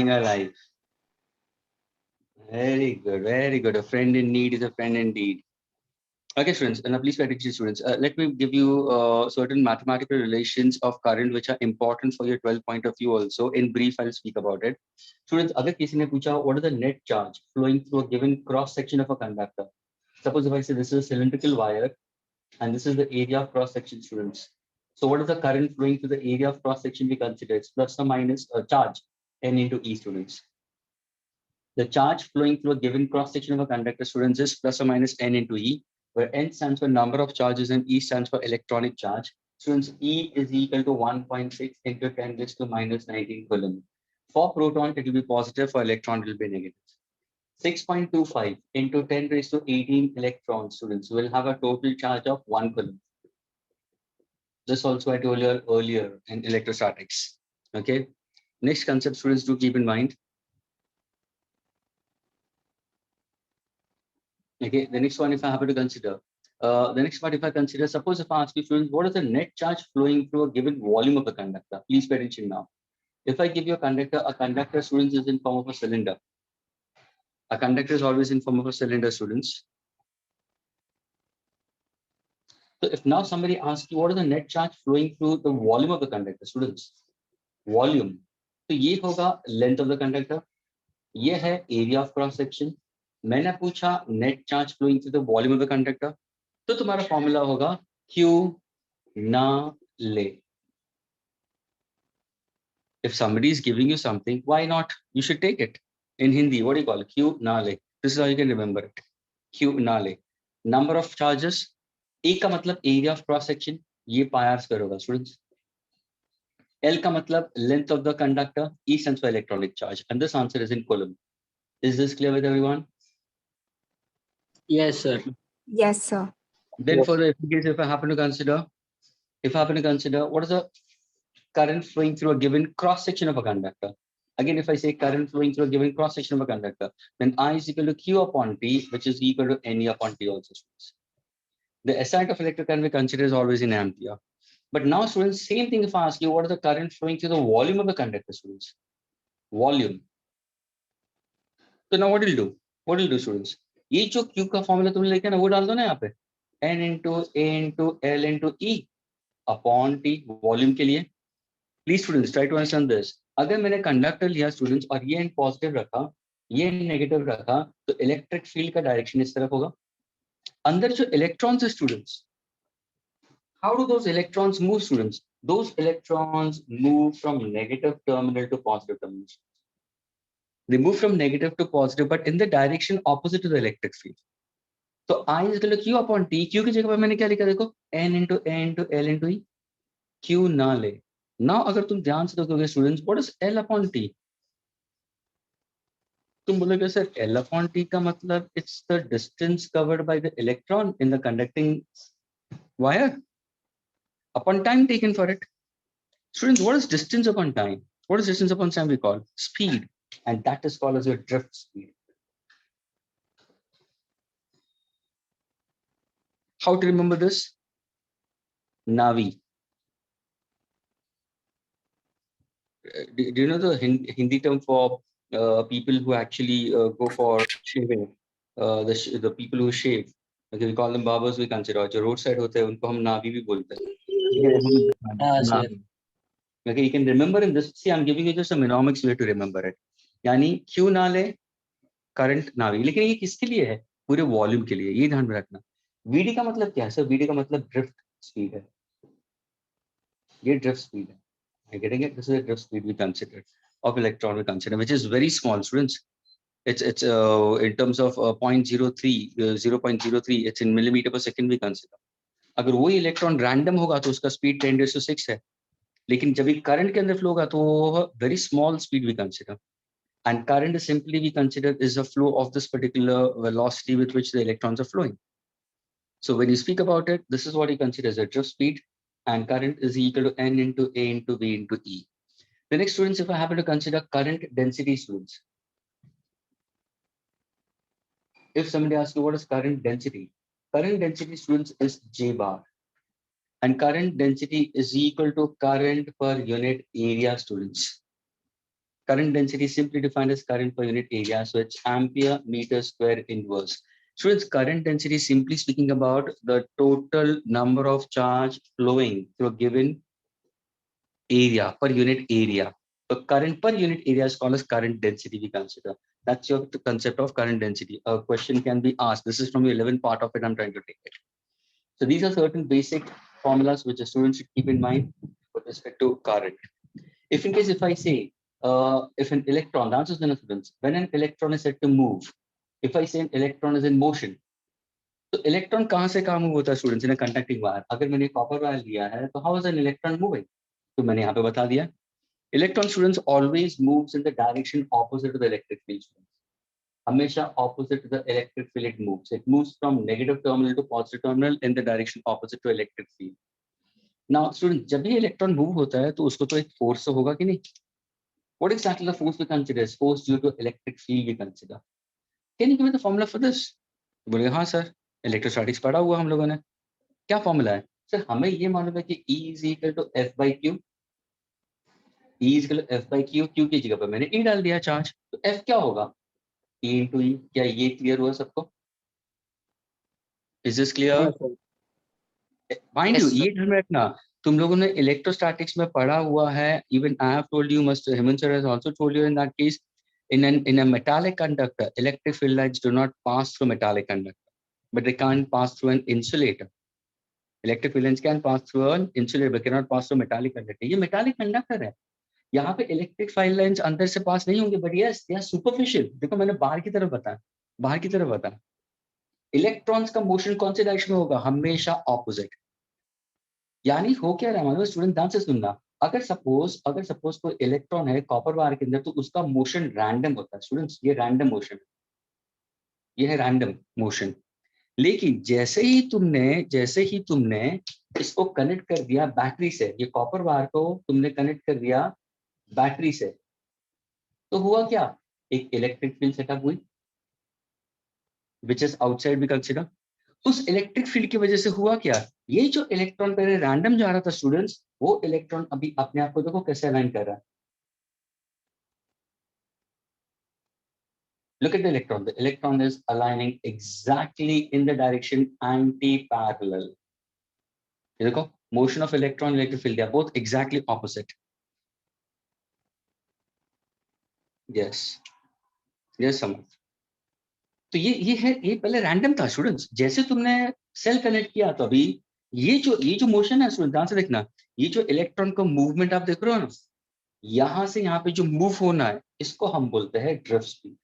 alive. Very good, very good. A friend in need is a friend indeed. Okay, students, and now please pay attention, students. Let me give you certain mathematical relations of current which are important for your 12 point of view also. In brief, I'll speak about it. Students, अगर किसी ने पूछा what is the net charge flowing through a given cross section of a conductor? Suppose if I say this is a cylindrical wire and this is the area of cross section, students. So what is the current flowing through the area of cross section we consider? It's plus or minus a charge n into e, students. The charge flowing through a given cross section of a conductor, students, is plus or minus n into e, where n stands for number of charges and e stands for electronic charge. Students, e is equal to 1.6 into 10 raised to minus 19 coulomb. For proton, it will be positive. For electron, it will be negative. 6.25 into 10 raised to 18 electrons, students, will have a total charge of 1 coulomb. This also I told you earlier in electrostatics. Okay. Next concept, students, do keep in mind. Okay, the next one, if I happen to consider, the next part, if I consider, suppose if I ask you, students, what is the net charge flowing through a given volume of a conductor? Please pay attention now. If I give you a conductor, students, is in form of a cylinder. A conductor is always in form of a cylinder, students. So if now somebody asks you, what is the net charge flowing through the volume of the conductor, students? Volume. So ये होगा length of the conductor. ये है area of cross section. मैंने पूछा net charge flowing through the volume of the conductor. तो तुम्हारा formula होगा Q ना ले. If somebody is giving you something, why not? You should take it. In Hindi, what do you call it? Q ना ले. This is how you can remember it. Q ना ले. Number of charges. A का मतलब area of cross section. ये pi r square होगा, students. L का मतलब length of the conductor. E stands for electronic charge. And this answer is in coulomb. Is this clear with everyone? Yes, sir. Yes, sir. Then for the case, if I happen to consider, what is the current flowing through a given cross section of a conductor? Again, if I say current flowing through a given cross section of a conductor, then I is equal to Q upon T, which is equal to NE upon T also. The SI of electric current we consider is always in ampere. But now, students, same thing if I ask you, what is the current flowing through the volume of the conductor, students? Volume. So now what will do? What will do, students? ये जो Q का formula तुमने लेके ना वो डाल दो ना यहाँ पे N into A into L into E upon T volume के लिए. Please students try to understand this. अगर मैंने कंडक्टर लिया स्टूडेंट्स और ये N पॉजिटिव रखा, ये नेगेटिव रखा, तो इलेक्ट्रिक फील्ड का डायरेक्शन इस तरफ होगा. अंदर जो इलेक्ट्रॉन्स है students, how do those electrons move, students? Those electrons move from negative terminal to positive terminal. They move from negative to positive, but in the direction opposite to the electric field. So I is equal to Q upon T. Q की जगह पर मैंने क्या लिखा देखो, N into A into L into E. Q ना ले. Now अगर तुम ध्यान से देखोगे students, what is L upon T? तुम बोलोगे सर L upon T का मतलब it's the distance covered by the electron in the conducting wire upon time taken for it. Students, what is distance upon time? What is distance upon time we call? Speed. And that is called as your drift speed. How to remember this? Navi. Do you know the Hindi term for people who actually go for shaving? The people who shave. Okay, we call them barbers. We consider जो roadside होते हैं उनको हम नावी भी बोलते हैं. Sir. Okay, you can remember in this. See, I'm giving you just a mnemonics way to remember it. यानी Q ना ले करंट नावी, लेकिन ये किसके लिए है? पूरे वॉल्यूम के लिए. ये ध्यान में रखना. VD का मतलब क्या है सर? VD का मतलब ड्रिफ्ट स्पीड है. ये ड्रिफ्ट स्पीड है. You're getting it? This is a drift speed we consider of electron we consider, which is very small, students. It's in terms of 0.03, 0.03. It's in millimeter per second we consider. अगर वो electron random होगा तो उसका speed 10⁶ है, लेकिन जब ये current के अंदर फ्लो होगा तो very small speed we consider. And current is simply we consider is a flow of this particular velocity with which the electrons are flowing. So when you speak about it, this is what you consider as a drift speed, and current is equal to N into A into V into E. The next, students, if I happen to consider current density, students. If somebody asks you what is current density, students, is J bar. And current density is equal to current per unit area, students. current density is simply defined as current per unit area, so it's ampere meter square inverse. Students, current density is simply speaking about the total number of charge flowing through a given area per unit area. So current per unit area is called as current density we consider. That's your concept of current density. A question can be asked. This is from the 11th part of it. I'm trying to take it. So these are certain basic formulas which the students should keep in mind with respect to current. If in case if I say, if an electron, the answer is students, when an electron is said to move, if I say an electron is in motion, तो electron कहाँ से कहाँ move होता है students in conducting wire. अगर मैंने copper wire लिया है तो how is an electron moving, तो मैंने यहाँ पे बता दिया. Electron students always moves in the direction opposite to the electric field. हमेशा opposite to the electric field it moves. It moves from negative terminal to positive terminal in the direction opposite to electric field. Now student, जब भी electron move होता है तो उसको तो एक force तो होगा कि नहीं. What exactly the force we consider is force due to electric field we consider. Can you give me the formula for this? बोले हाँ सर, इलेक्ट्रोस्टैटिक्स पढ़ा हुआ हम लोगों ने. क्या फॉर्मूला है सर? हमें ये मालूम है कि E is equal to F by Q. E is equal to F by Q. Q की जगह पर मैंने E डाल दिया चार्ज, तो F क्या होगा? E into E. क्या ये क्लियर हुआ सबको? Is this clear? Mind you, ये ध्यान में रखना, तुम लोगों ने इलेक्ट्रोस्टैटिक्स में पढ़ा हुआ है. Even I have told you, must Hemant sir has also told you in that case. In a metallic conductor, electric field lines do not pass through metallic conductor, but they can't pass through an insulator. Electric field lines can pass through an insulator, but cannot pass through metallic conductor. ये metallic conductor है. यहाँ पे electric field lines अंदर से pass नहीं होंगे, but yes, they are superficial. देखो मैंने बाहर की तरफ बताया, बाहर की तरफ बताया. इलेक्ट्रॉन्स का मोशन कौन से डायरेक्शन में होगा? हमेशा ऑपोजिट. यानी हो क्या रहा है हमारे स्टूडेंट, ध्यान से सुनना. अगर सपोज कोई इलेक्ट्रॉन है कॉपर वायर के अंदर, तो उसका मोशन रैंडम होता है स्टूडेंट्स. ये रैंडम मोशन, ये है रैंडम मोशन. लेकिन जैसे ही तुमने इसको कनेक्ट कर दिया बैटरी से, ये कॉपर वायर को तुमने कनेक्ट कर दिया बैटरी से, तो हुआ क्या? एक इलेक्ट्रिक फील्ड सेटअप हुई, which is outside we consider. उस इलेक्ट्रिक फील्ड की वजह से हुआ क्या? ये जो इलेक्ट्रॉन पहले रैंडम जा रहा था स्टूडेंट्स, वो इलेक्ट्रॉन अभी अपने आप को देखो कैसे अलाइन कर रहा है. Look at the electron. The electron is aligning exactly in the direction anti-parallel. ये देखो, motion of electron, electric field, they are both exactly opposite. Yes, yes, समझ. तो ये पहले रैंडम था स्टूडेंट्स. जैसे तुमने सेल कनेक्ट किया तो अभी ये जो मोशन है स्टूडेंट, ध्यान से देखना, ये जो इलेक्ट्रॉन का मूवमेंट आप देख रहे हो ना, यहां से यहाँ पे जो मूव होना है, इसको हम बोलते हैं ड्रिफ्ट स्पीड.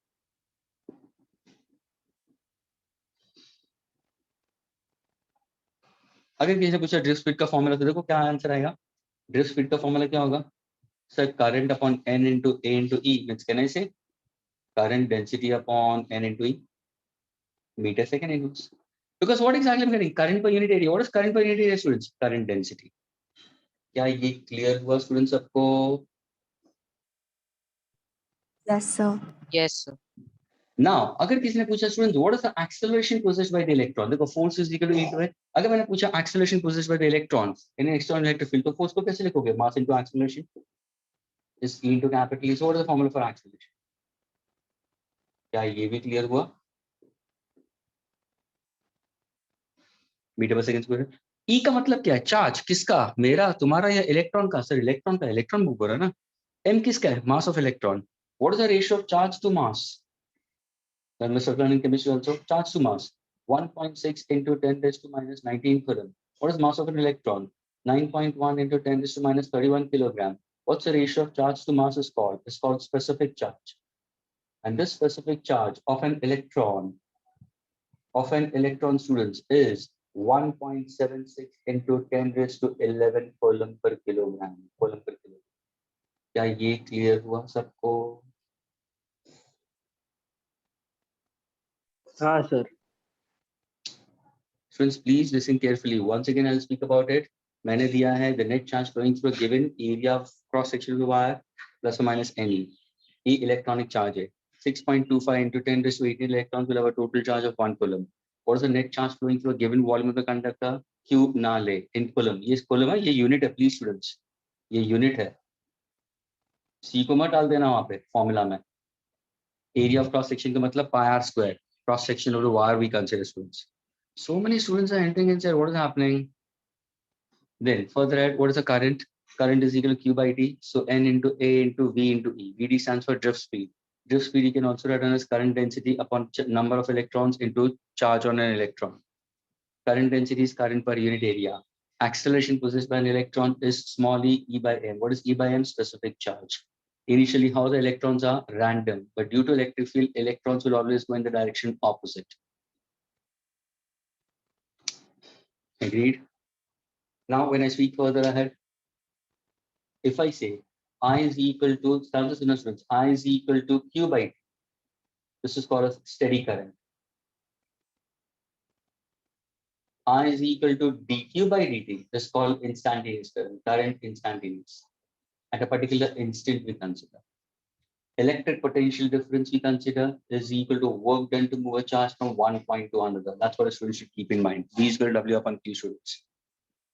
अगर किसी ने पूछा ड्रिफ्ट स्पीड का फॉर्मूला, तो देखो क्या आंसर आएगा. ड्रिफ्ट स्पीड का फॉर्मूला क्या होगा sir? Current upon n into a into e. Means can I से current density upon n into e, meter second inverse. Because what exactly I'm getting? Current per unit area. What is current per unit area, students? Current density. क्या ये clear हुआ students सबको? Yes, sir. Yes, sir. Now, अगर किसी ने पूछा students what is the acceleration possessed by the electron? देखो force is equal to E into it. अगर मैंने पूछा acceleration possessed by the electrons in an external electric field, तो force को कैसे लिखोगे? Mass into acceleration is E into capital E. So what is the formula for acceleration? क्या ये भी क्लियर हुआ? मीटर पर सेकंड स्क्वायर. ई का मतलब क्या है? चार्ज. किसका? मेरा, तुम्हारा या इलेक्ट्रॉन का? सर इलेक्ट्रॉन का. इलेक्ट्रॉन मूव हो रहा है ना. एम किसका है? Mass of electron. What is the ratio of charge to mass? Then Mr. Learning chemistry also, charge to mass 1.6 into 10 raised to minus 19 coulomb. What is mass of an electron? 9.1 into 10 raised to minus 31 kilogram. What's the ratio of charge to mass is called? It's called specific charge. And this specific charge of an electron students is 1.76 into 10 raised to 11 coulomb per kilogram. क्या ये clear हुआ सबको? हाँ sir. Students, please listen carefully. Once again, I'll speak about it. मैंने दिया है the net charge flowing through a given area of cross section of the wire plus or minus any. ये electronic charge है. 6.25 into 10 raised to 18 electrons will have a total charge of 1 coulomb. What is the net charge flowing through a given volume of the conductor? Q ना ले, in coulomb. ये coulomb है, ये unit है, please students. ये unit है. सी को मत डाल देना वहां पे फॉर्मूला में. एरिया ऑफ क्रॉस सेक्शन का मतलब pi R square. Cross section of the wire we consider students. So many students are entering inside. What is happening? Then further add, what is the current? Current is equal to Q by T. So N into A into V into E. VD stands for drift speed. Drift speed you can also write down as current density upon number of electrons into charge on an electron. Current density is current per unit area. Acceleration possessed by an electron is small e by m. What is e by m? Specific charge. Initially, how the electrons are random, but due to electric field, electrons will always go in the direction opposite. Agreed? Now, when I speak further ahead, if I say I is equal to, I is equal to Q by T, this is called a steady current. I is equal to dQ by dt, this is called instantaneous current, current instantaneous. At a particular instant we consider. Electric potential difference we consider is equal to work done to move a charge from one point to another. That's what a student should keep in mind. V is equal to W upon Q, students.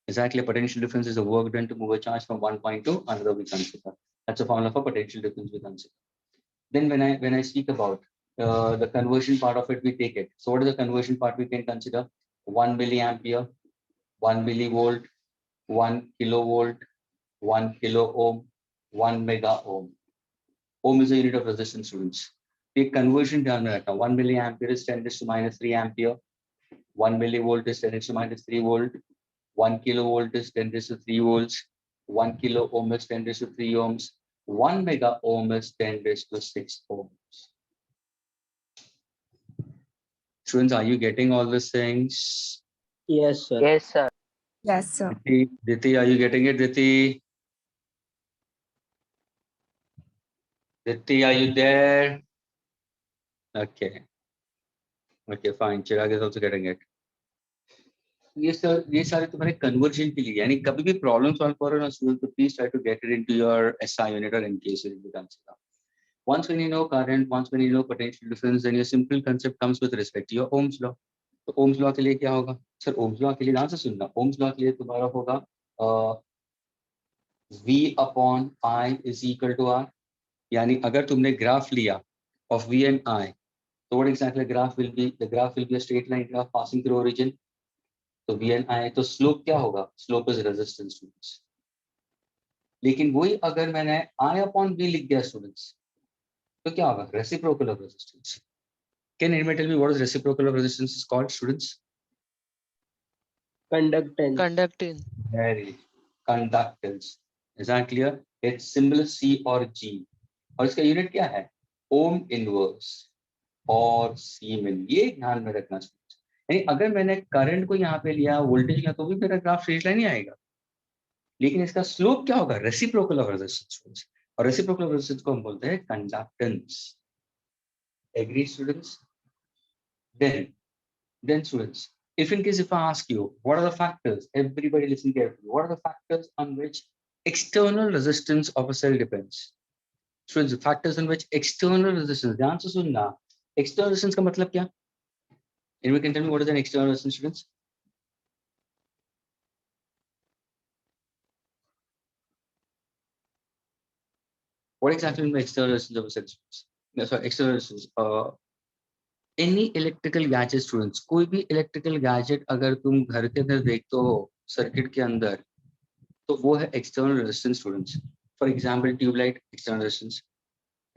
Exactly, a potential difference is the work done to move a charge from one point to another we consider. That's a formula for potential difference we consider. Then when I speak about the conversion part of it, we take it. So what is the conversion part we can consider? 1 milliampere, 1 millivolt, 1 kilovolt, 1 kilo ohm, 1 mega ohm. Ohm is a unit of resistance, students. Take conversion down right now. 1 milliampere is 10 to minus 3 ampere. 1 millivolt is 10 to minus 3 volt. 1 kilovolt is 10 to 3 volts. 1 kilo ohm is 10 to 3 ohms. 1 mega ohm is 10 to 6 ohms. Students, are you getting all these things? Yes, sir. Yes, sir. Yes, sir. Diti, are you getting it, Diti? Diti, are you there? Okay. Okay, fine. Chirag is also getting it. ये सारे तुम्हारे conversion के लिए, यानी कभी भी problem solve करो ना स्टूडेंट, तो please try to get it into your SI unit और in case it will consider. Once when you know current, once when you know potential difference, then your simple concept comes with respect to your Ohm's law. तो Ohm's law के लिए क्या होगा sir? Ohm's law के लिए ध्यान से सुनना. Ohm's law के लिए तुम्हारा होगा V upon I is equal to R. यानी अगर तुमने ग्राफ लिया of V and I, so what exactly the graph will be? The graph will be a straight line graph passing through origin. तो V and I, तो slope क्या होगा? Slope is resistance students. लेकिन वही अगर मैंने I upon V लिख दिया स्टूडेंट्स, तो क्या होगा? Reciprocal of resistance. Can anyone tell me what is reciprocal of resistance is called, students? Conductance. Conductance. Very conductance. Is that clear? Its symbol is C or G. और इसका unit क्या है? Ohm inverse और सीमेन. ये ध्यान में रखना चाहिए. यानी अगर मैंने करंट को यहाँ पे लिया, वोल्टेज लिया, तो भी मेरा ग्राफ स्ट्रेट लाइन ही आएगा. लेकिन इसका स्लोप क्या होगा? Reciprocal of resistance. और रेसिप्रोकल ऑफ रेजिस्टेंस को हम बोलते हैं conductance. Agree students? Then students, if in case if I ask you, what are the factors? Everybody listen carefully. What are the factors on which external resistance of a cell depends? Students, factors on which external resistance. ध्यान से सुनना. External resistance का मतलब क्या? Anyone can tell me what is an external resistance, students? What exactly is external resistance of a cell? No, sorry, external resistance. Any electrical gadget, students. कोई भी electrical gadget अगर तुम घर के अंदर देखते हो सर्किट के अंदर, तो वो है external resistance, students. For example, tube light, external resistance.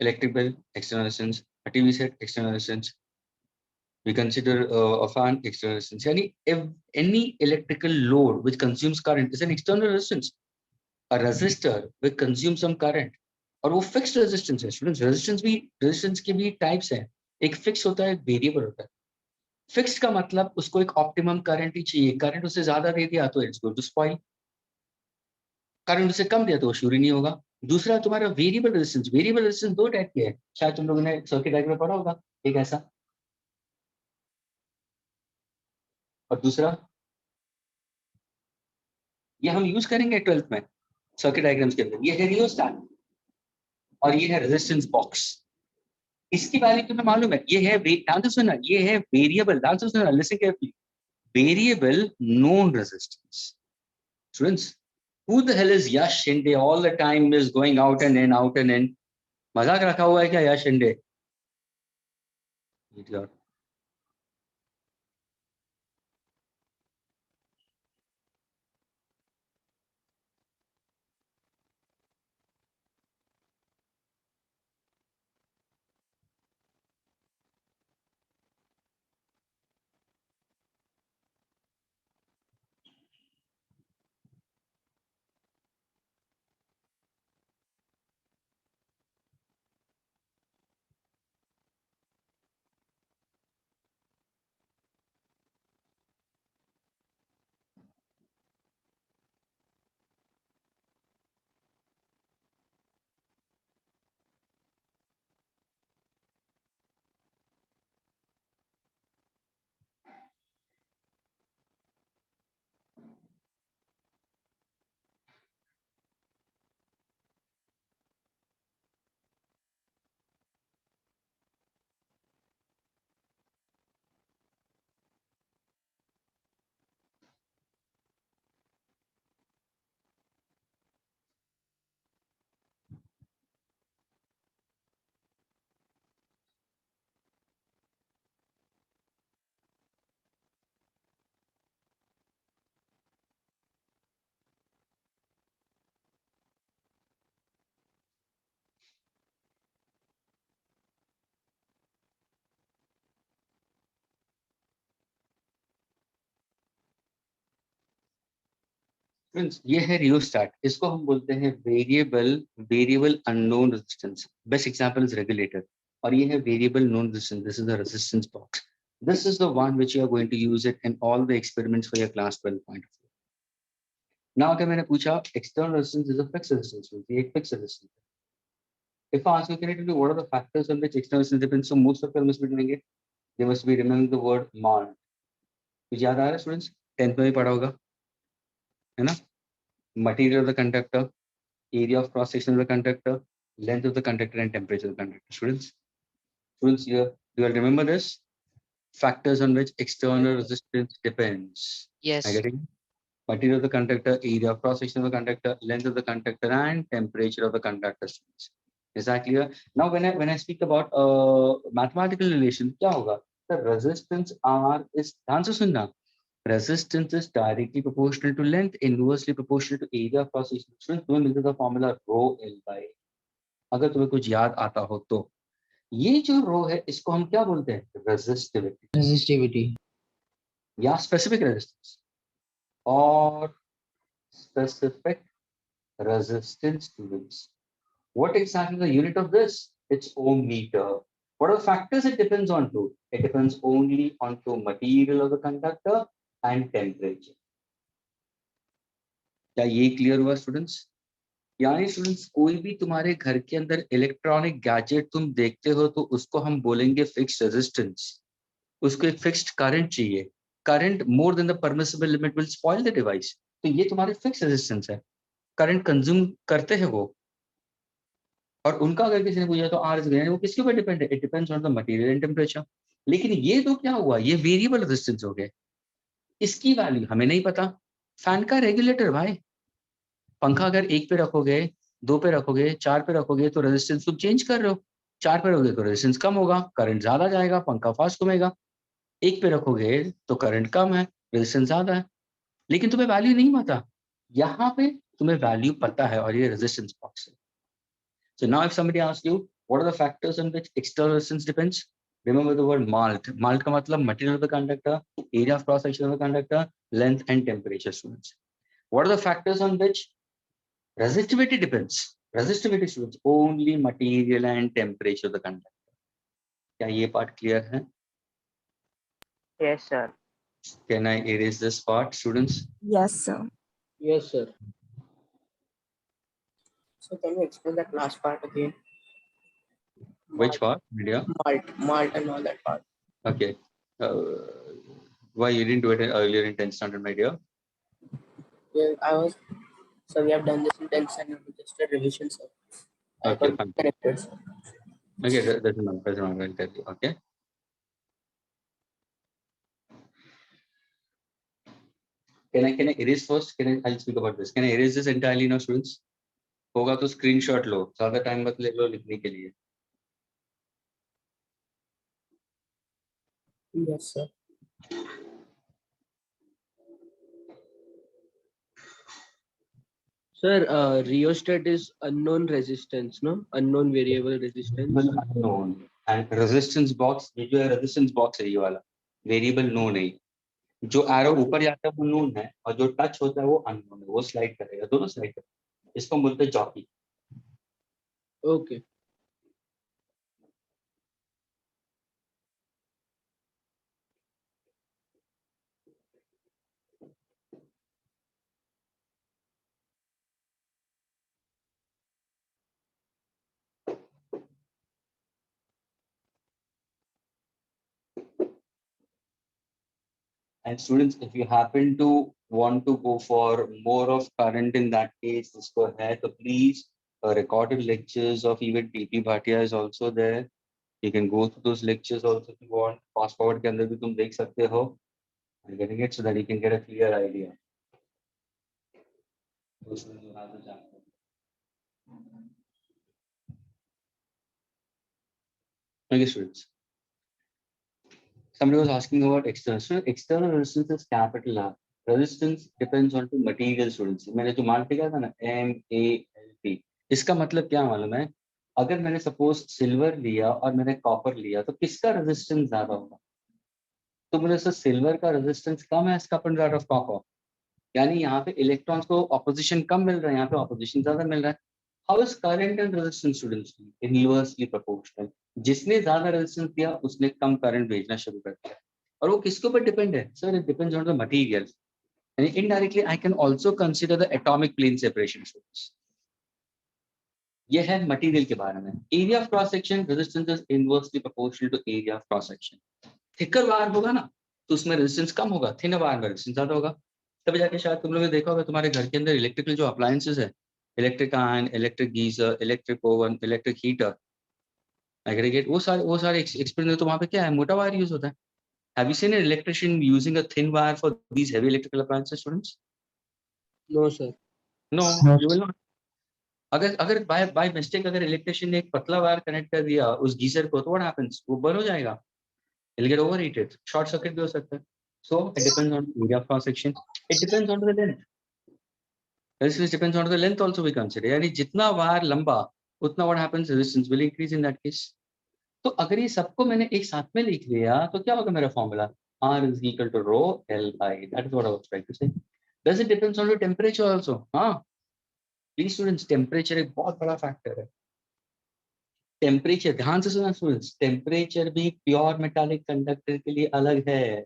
Electric bulb, external resistance. A TV set, external resistance. We consider a fan, external resistance. Any electrical load which consumes current is an external resistance. A resistor will consume some current. और वो fixed resistance है students. resistance के भी types हैं. एक fixed होता है, एक variable होता है. Fixed का मतलब उसको एक optimum current ही चाहिए. current उससे ज्यादा दे दिया तो it's going to spoil. Current उससे कम दिया तो वो शुरू नहीं होगा. दूसरा तुम्हारा वेरिएबल रेजिस्टेंस. वेरिएबल रेजिस्टेंस दो टाइप के हैं, शायद तुम लोगों ने सर्किट डायग्राम में पढ़ा होगा. एक ऐसा और दूसरा ये हम यूज करेंगे 12th में सर्किट डायग्राम्स के अंदर. ये है रियोस्टेट और ये है रेजिस्टेंस बॉक्स. इसकी वैल्यू तुम्हें मालूम है. ये है ध्यान से सुनना, ये है वेरिएबल. ध्यान से सुनना, listen carefully. Variable known resistance. Students, Who the hell is Yash Shinde? All the time is going out and in, out and in. मजाक रखा हुआ है क्या Yash Shinde? Idiot. Friends, ये है रियोस्टैट. इसको हम बोलते हैं variable unknown resistance. Best example is regulator. और ये है variable known resistance. This is the resistance box. This is the one which you are going to use it in all the experiments for your class 12 point. Now अगर मैंने पूछा external resistance is a fixed resistance, ये एक fixed resistance. If I ask you, can you tell me what are the factors on which external resistance depends? So most of them must be doing it. They must be remembering the word mol. कुछ याद आ रहा है students? 10th में भी पढ़ा होगा, है ना? Material of the conductor, area of cross section of the conductor, length of the conductor, and temperature of the conductor. Students, you will remember this. Factors on which external resistance depends. Yes. I getting? Material of the conductor, area of cross section of the conductor, length of the conductor, and temperature of the conductor. Students, is that clear? Now, when I speak about mathematical relation, क्या होगा? The resistance R is ध्यान से सुनना. Resistance is directly proportional to length, inversely proportional to area of cross section. Students, तुम्हें मिलता था formula rho L by. अगर तुम्हें कुछ याद आता हो तो ये जो रो है इसको हम क्या बोलते हैं? रेजिस्टिविटी या स्पेसिफिक रेजिस्टेंस और specific resistance students. What exactly is the unit of this? It's ohm meter. What are the factors it depends on to? It depends only on to material of the conductor and temperature. क्या ये clear हुआ students? यानी students कोई भी तुम्हारे घर के अंदर इलेक्ट्रॉनिक गैजेट तुम देखते हो तो उसको हम बोलेंगे फिक्स्ड रेजिस्टेंस. उसको एक फिक्स्ड करंट चाहिए. Current more than the permissible limit will spoil the device. तो ये तुम्हारे फिक्स्ड रेजिस्टेंस है. करंट कंज्यूम करते हैं वो. और उनका अगर किसी ने पूछा तो आर इज ग्रेन, वो किसके ऊपर डिपेंड है? It depends on the material and temperature. लेकिन ये तो क्या हुआ? ये वेरिएबल रेजिस्टेंस हो गए. इसकी वैल्यू हमें नहीं पता. फैन का रेगुलेटर भाई, पंखा अगर 1 पे रखोगे, 2 पे रखोगे, 4 पे रखोगे तो रेजिस्टेंस तुम चेंज कर रहे हो. 4 पे रखोगे तो रेजिस्टेंस कम होगा, करंट ज्यादा जाएगा, पंखा फास्ट घूमेगा. 1 पे रखोगे तो करंट कम है, रेजिस्टेंस ज्यादा है. लेकिन तुम्हें वैल्यू नहीं पता. यहाँ पे तुम्हें वैल्यू पता है और ये रेजिस्टेंस बॉक्स है. So now if somebody asks you, what are the factors on which external resistance depends? Remember the word malt. Malt का मतलब material of the conductor, area of cross section of the conductor, length and temperature students. What are the factors on which resistivity depends? Resistivity students, only material and temperature of the conductor. क्या ये part clear है? Yes, sir. Can I erase this part, students? Yes, sir. Yes, sir. So can you explain that last part again? Which part? Media? Malt and all that part. Okay. Why you didn't do it earlier in 10th standard, my dear? Yeah, so we have done this in 10th standard, just a revision, sir. Okay, got fine. connected, sir. Okay, that's enough. I'll tell you. Okay. Can I erase first? I'll speak about this. Can I erase this entirely now, students? होगा तो screenshot लो, ज्यादा time मत ले लो लिखने के लिए. Yes, sir. Sir, rheostat is unknown resistance, no? Unknown variable resistance. Unknown. And resistance box, ये जो है resistance box है ये वाला, वेरिएबल नो नहीं. जो एरो ऊपर जाता है वो नोन है और जो टच होता है वो अननोन है, वो स्लाइड करेगा, दोनों स्लाइड करेगा. इसको हम बोलते हैं jockey. Okay. And students, if you happen to want to go for more of current in that case, just go ahead. So please, recorded lectures of even PP Bhatia is also there. You can go through those lectures also if you want. Fast forward के अंदर भी तुम देख सकते हो. I'm getting it so that you can get a clear idea. Those students who have the chance. Okay, students. Somebody was asking about external. So external resistance is capital R. Resistance depends on the material, students. मैंने जो मान लिखा था ना MALP, इसका मतलब क्या मालूम है? अगर मैंने सपोज सिल्वर लिया और मैंने कॉपर लिया तो किसका रेजिस्टेंस ज्यादा होगा? तो मुझे से सिल्वर का रेजिस्टेंस कम है as compared to that of copper. यानी यहाँ पे इलेक्ट्रॉन्स को ऑपोजिशन कम मिल रहा है, यहाँ पे ऑपोजिशन ज्यादा मिल रहा है. How is current and resistance students? Inversely proportional. जिसने ज्यादा रेजिस्टेंस दिया उसने कम करंट भेजना शुरू कर दिया. और वो किसके ऊपर डिपेंड है? Sir it depends on the material. And indirectly I can also consider the atomic plane separation students. ये है मटेरियल के बारे में. Area of cross section resistance is inversely proportional to area of cross section. Thicker wire होगा ना तो उसमें resistance कम होगा, थिनर वायर में रेजिस्टेंस ज्यादा होगा. तभी जाके शायद तुम लोगों ने देखा होगा तुम्हारे घर के अंदर इलेक्ट्रिकल जो अप्लायंसेस है, electric iron, electric geyser, electric oven, electric heater, aggregate, वो सारे एक्सपीरियंस. तो वहाँ पे क्या है, मोटा वायर यूज होता है. Have you seen an electrician using a thin wire for these heavy electrical appliances, students? No, sir. No, you will not. अगर बाय मिस्टेक अगर इलेक्ट्रिशियन ने एक पतला वायर कनेक्ट कर दिया उस गीजर को, तो व्हाट हैपेंस? वो बर्न हो जाएगा. It'll get overheated. Short circuit भी हो सकता है. So it depends on area of cross section. It depends on the length. Resistance depends on the length also we consider. यानी जितना वायर लंबा उतना what happens, resistance will increase in that case. तो अगर ये सबको मैंने एक साथ में लिख लिया तो क्या होगा मेरा formula? R is equal to rho L by. That is what I was trying to say. Does it depends on the temperature also? हाँ. Please students, temperature एक बहुत बड़ा फैक्टर है. टेम्परेचर ध्यान से सुना स्टूडेंट्स, टेम्परेचर भी प्योर मेटालिक कंडक्टर के लिए अलग है.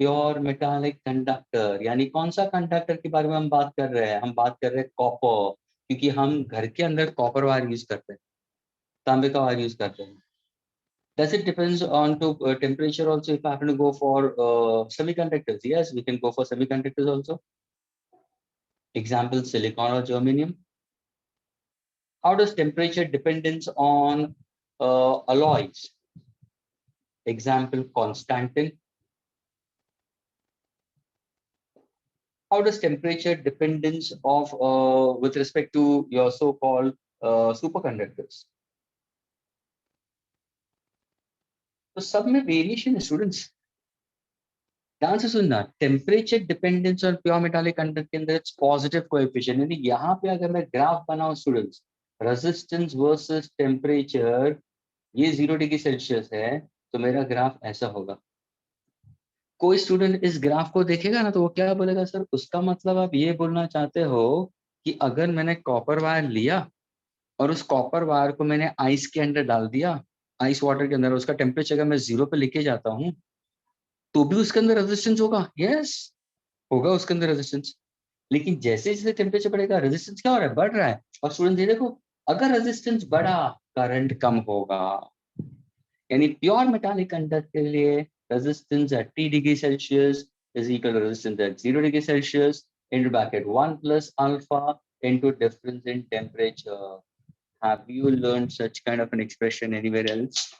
प्योर मेटालिक कंडक्टर यानी कौन सा कंडक्टर के बारे में हम बात कर रहे हैं? हम बात कर रहे हैं कॉपर, क्योंकि हम घर के अंदर कॉपर वायर यूज करते हैं, तांबे का वायर यूज करते हैं. Does it depends on to temperature also if I happen to go for semiconductors? Yes, we can go for semiconductors also. Example, silicon or germanium. How does temperature dependence on alloys? Example, Constantan. How does temperature dependence of with respect to your so-called superconductors? तो सब में variation है students. ध्यान से सुनना, temperature dependence और pure metallic conductor के अंदर इट्स पॉजिटिव कोएफिशिएंट. यानी यहाँ पे अगर मैं ग्राफ बनाऊं स्टूडेंट्स, रेजिस्टेंस वर्सेस टेम्परेचर, ये 0 डिग्री सेल्सियस है तो मेरा ग्राफ ऐसा होगा. कोई स्टूडेंट इस ग्राफ को देखेगा ना तो वो क्या बोलेगा, सर उसका मतलब आप ये बोलना चाहते हो कि अगर मैंने कॉपर वायर लिया और उस कॉपर वायर को मैंने आइस के अंदर डाल दिया, आइस वाटर के अंदर, उसका टेम्परेचर अगर मैं 0 पे लेके जाता हूँ तो भी उसके अंदर रेजिस्टेंस होगा? यस, होगा उसके अंदर रेजिस्टेंस. लेकिन जैसे जैसे टेम्परेचर बढ़ेगा रेजिस्टेंस क्या हो रहा है? बढ़ रहा है. और स्टूडेंट ये देखो, अगर रेजिस्टेंस बढ़ा करंट कम होगा. यानी प्योर मेटालिक कंडक्टर के लिए resistance at T degree Celsius is equal to resistance at 0 degree Celsius into bracket 1 plus alpha into difference in temperature. Have you learned such kind of an expression anywhere else?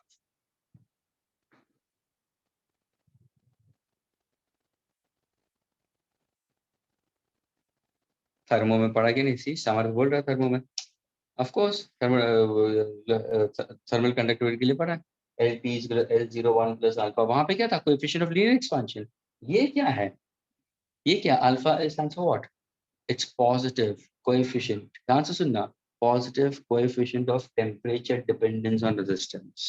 Thermo में पढ़ा कि नहीं? सी summer बोल रहा है thermo में, of course thermal conductivity के लिए पढ़ा है। LP L01 प्लस अल्फा, वहां पे क्या था? Coefficient of linear expansion. ये क्या है? ये क्या? Alpha stands for what? It's positive coefficient. ध्यान से सुनना, positive coefficient of temperature dependence on resistance.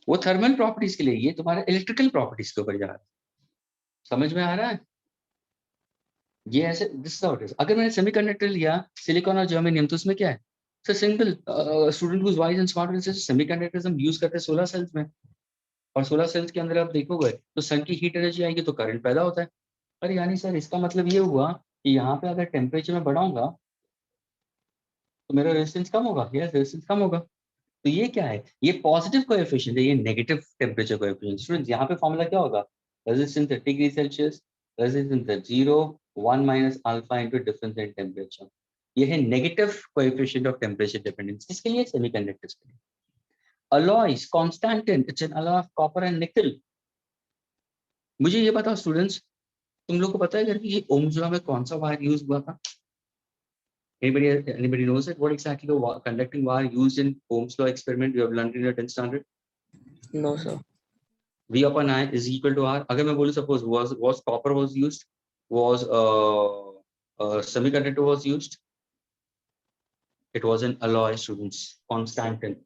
वो थर्मल प्रॉपर्टीज के लिए, ये तुम्हारे इलेक्ट्रिकल प्रॉपर्टीज के ऊपर जा रहा है। समझ में आ रहा है? ये ऐसे दिस इज इज। अगर मैंने सेमीकंडक्टर लिया, सिलिकॉन और जर्मेनियम, तो उसमें क्या है? So simple, student who is wise and smart will say semiconductors हम यूज करते हैं 16 सेल्स में, और 16 सेल्स के अंदर आप देखोगे तो सन की हीट एनर्जी आएगी तो करंट पैदा होता है। अरे यानी सर इसका मतलब ये हुआ कि यहाँ पे अगर टेम्परेचर में बढ़ाऊंगा तो मेरा रेजिस्टेंस कम होगा। यस, रेजिस्टेंस कम होगा। तो ये क्या है? ये पॉजिटिव कोएफिशिएंट है, ये नेगेटिव टेम्परेचर कोएफिशिएंट। स्टूडेंट्स यहाँ पे फॉर्मूला क्या होगा? Resistance at degree Celsius, resistance at 0, 1 minus alpha into difference in temperature. ये है negative coefficient of temperature dependence. किसके लिए? सेमीकंडक्टर्स के लिए। Alloys, Constantine, it's an alloy of copper and निकल। मुझे ये बताओ स्टूडेंट्स, तुम लोग को पता है अगर कि ये ओम्स लॉ में कौन सा वायर यूज हुआ था? Anybody knows it? What exactly the conducting wire used in Ohm's law experiment you have learned in your 10th standard? No, sir. V upon I is equal to R. अगर मैं बोलूं suppose was copper was used, was semiconductor was used, it was an alloy, students, constantin.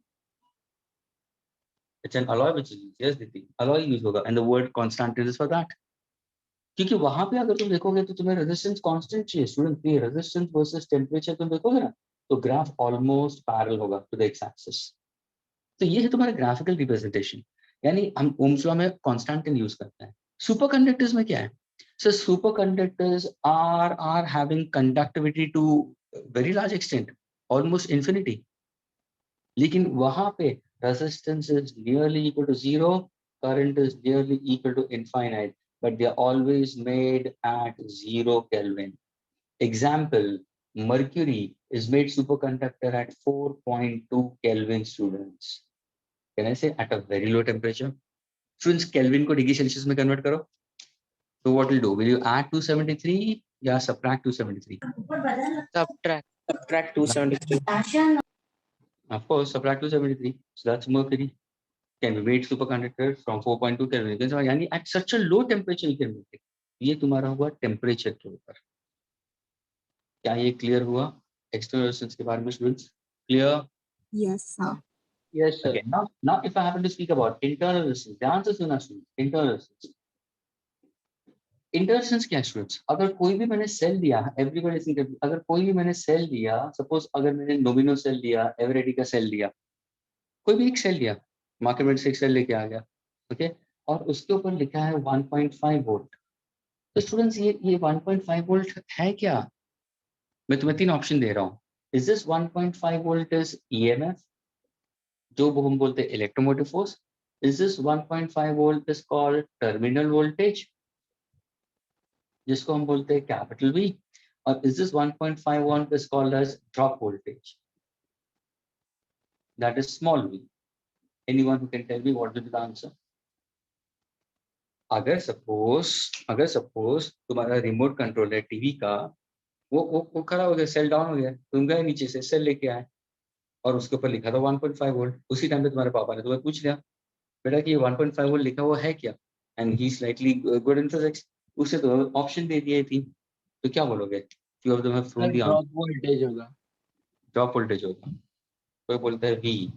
It's an alloy which is used. Yes, Diti, alloy use होगा, and the word constantin is for that. क्योंकि वहां पे अगर तुम देखोगे तो तुम्हें resistance constant चाहिए स्टूडेंट। ये रेजिस्टेंस वर्सेस टेम्परेचर तुम देखोगे ना, तो ग्राफ ऑलमोस्ट पैरेलल होगा टू द एक्स एक्सिस। तो ये है तुम्हारा ग्राफिकल रिप्रेजेंटेशन। यानी हम ओम्स लॉ में कांस्टेंटिन यूज करते हैं। सुपर कंडक्टर्स में क्या है? So superconductors are having conductivity to very large extent, almost infinity. लेकिन वहां पे resistance is nearly equal to 0, current is nearly equal to infinite, but they are always made at 0 Kelvin. Example, mercury is made superconductor at 4.2 Kelvin, students. Can I say at a very low temperature? Students, Kelvin को degree Celsius में convert करो, so what will do? Will you add 273 या subtract 273? Subtract 273. Of course, subtract 273. So that's mercury. Can be made superconductor from 4.2 Kelvin. यानी at such a low temperature you can make it. ये तुम्हारा हुआ temperature के ऊपर। क्या ये clear हुआ एक्सटर्नल रेजिस्टेंस के बारे में students? Clear? Yes, sir. Yes, sir. Okay, now if I happen to speak about internal resistance, ध्यान से सुना students, internal resistance. Internal resistance क्या है स्टूडेंट्स? अगर कोई भी मैंने सेल लिया, एवरीबॉडी लिसनिंग, अगर कोई भी मैंने सेल लिया, सपोज अगर मैंने नोबिनो सेल लिया, एवरेडी का सेल लिया, कोई भी एक सेल लिया, मार्केट में से एक सेल लेके आ गया, ओके, और उसके ऊपर लिखा है 1.5 वोल्ट। तो स्टूडेंट्स ये 1.5 वोल्ट है क्या? मैं तुम्हें 3 ऑप्शन दे रहा हूँ। Is this 1.5 volt is EMF, जो हम बोलते हैं electromotive force? Is this 1.5 volt is called terminal voltage, जिसको हम बोलते हैं कैपिटल V, और is this 1.5 volt is called as drop voltage, that is small v? Anyone who can tell me what will be the answer? अगर suppose तुम्हारा remote control है TV का, वो खड़ा हो गया, सेल डाउन हो गया, तुम गए नीचे से सेल लेके आए और उसके ऊपर लिखा था 1.5 वोल्ट। उसी टाइम पे तुम्हारे पापा ने तुम्हें पूछ लिया, बेटा कि ये 1.5 वोल्ट लिखा हुआ है क्या? And he slightly good in physics, उसे तो ऑप्शन दे दिए थी, तो क्या बोलोगे? Few of them have thrown the answer. Drop voltage होगा। ड्रॉप वोल्टेज होगा, कोई बोलता है V।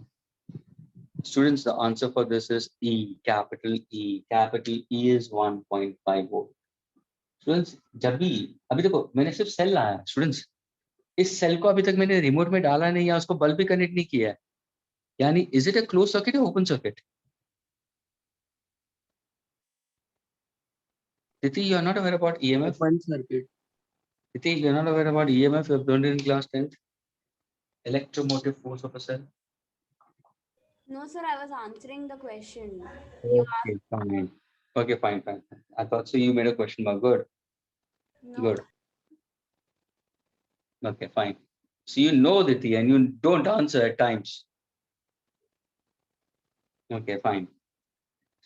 Students, the answer for this is E, capital E. Capital E is 1.5 volt. Students, जब भी अभी देखो मैंने सिर्फ सेल लाया स्टूडेंट्स, इस सेल को अभी तक मैंने रिमोट में डाला नहीं या उसको बल्ब भी कनेक्ट नहीं किया है, यानी is it a close circuit या open circuit? Titi, you are not aware about EMF? Open circuit. Titi, you are not aware about EMF? You have learned it in class 10th. Electromotive force of a cell. No, sir, I was answering the question. Okay, fine. Okay, fine. I thought so. You made a question mark. Good. No. Good. Okay, fine. So you know Diti, and you don't answer at times. Okay, fine.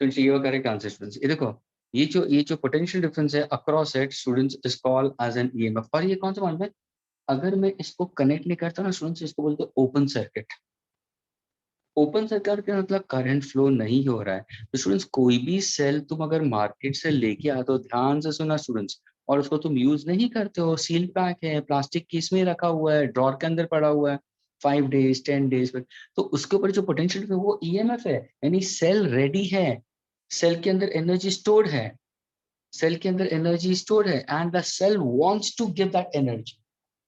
So you have a correct answer, students. ये देखो, ये जो potential difference है across it students is called as an EMF. और ये कौन सा मालूम है, अगर मैं इसको कनेक्ट नहीं करता ना स्टूडेंट्स, इसको बोलते हैं ओपन सर्किट। ओपन सर्किट का मतलब करंट फ्लो नहीं हो रहा है। तो स्टूडेंट्स कोई भी सेल तुम अगर मार्केट से लेके आते हो, ध्यान से सुना स्टूडेंट्स, और उसको तुम यूज नहीं करते हो, सील पैक है, प्लास्टिक की इसमें रखा हुआ है, ड्रॉर के अंदर पड़ा हुआ है 5 days 10 days पर, तो उसके ऊपर जो पोटेंशियल है वो ईएमएफ है। यानी सेल रेडी है, सेल के अंदर एनर्जी स्टोर्ड है, सेल के अंदर एनर्जी स्टोर्ड है, and the cell wants to give that energy,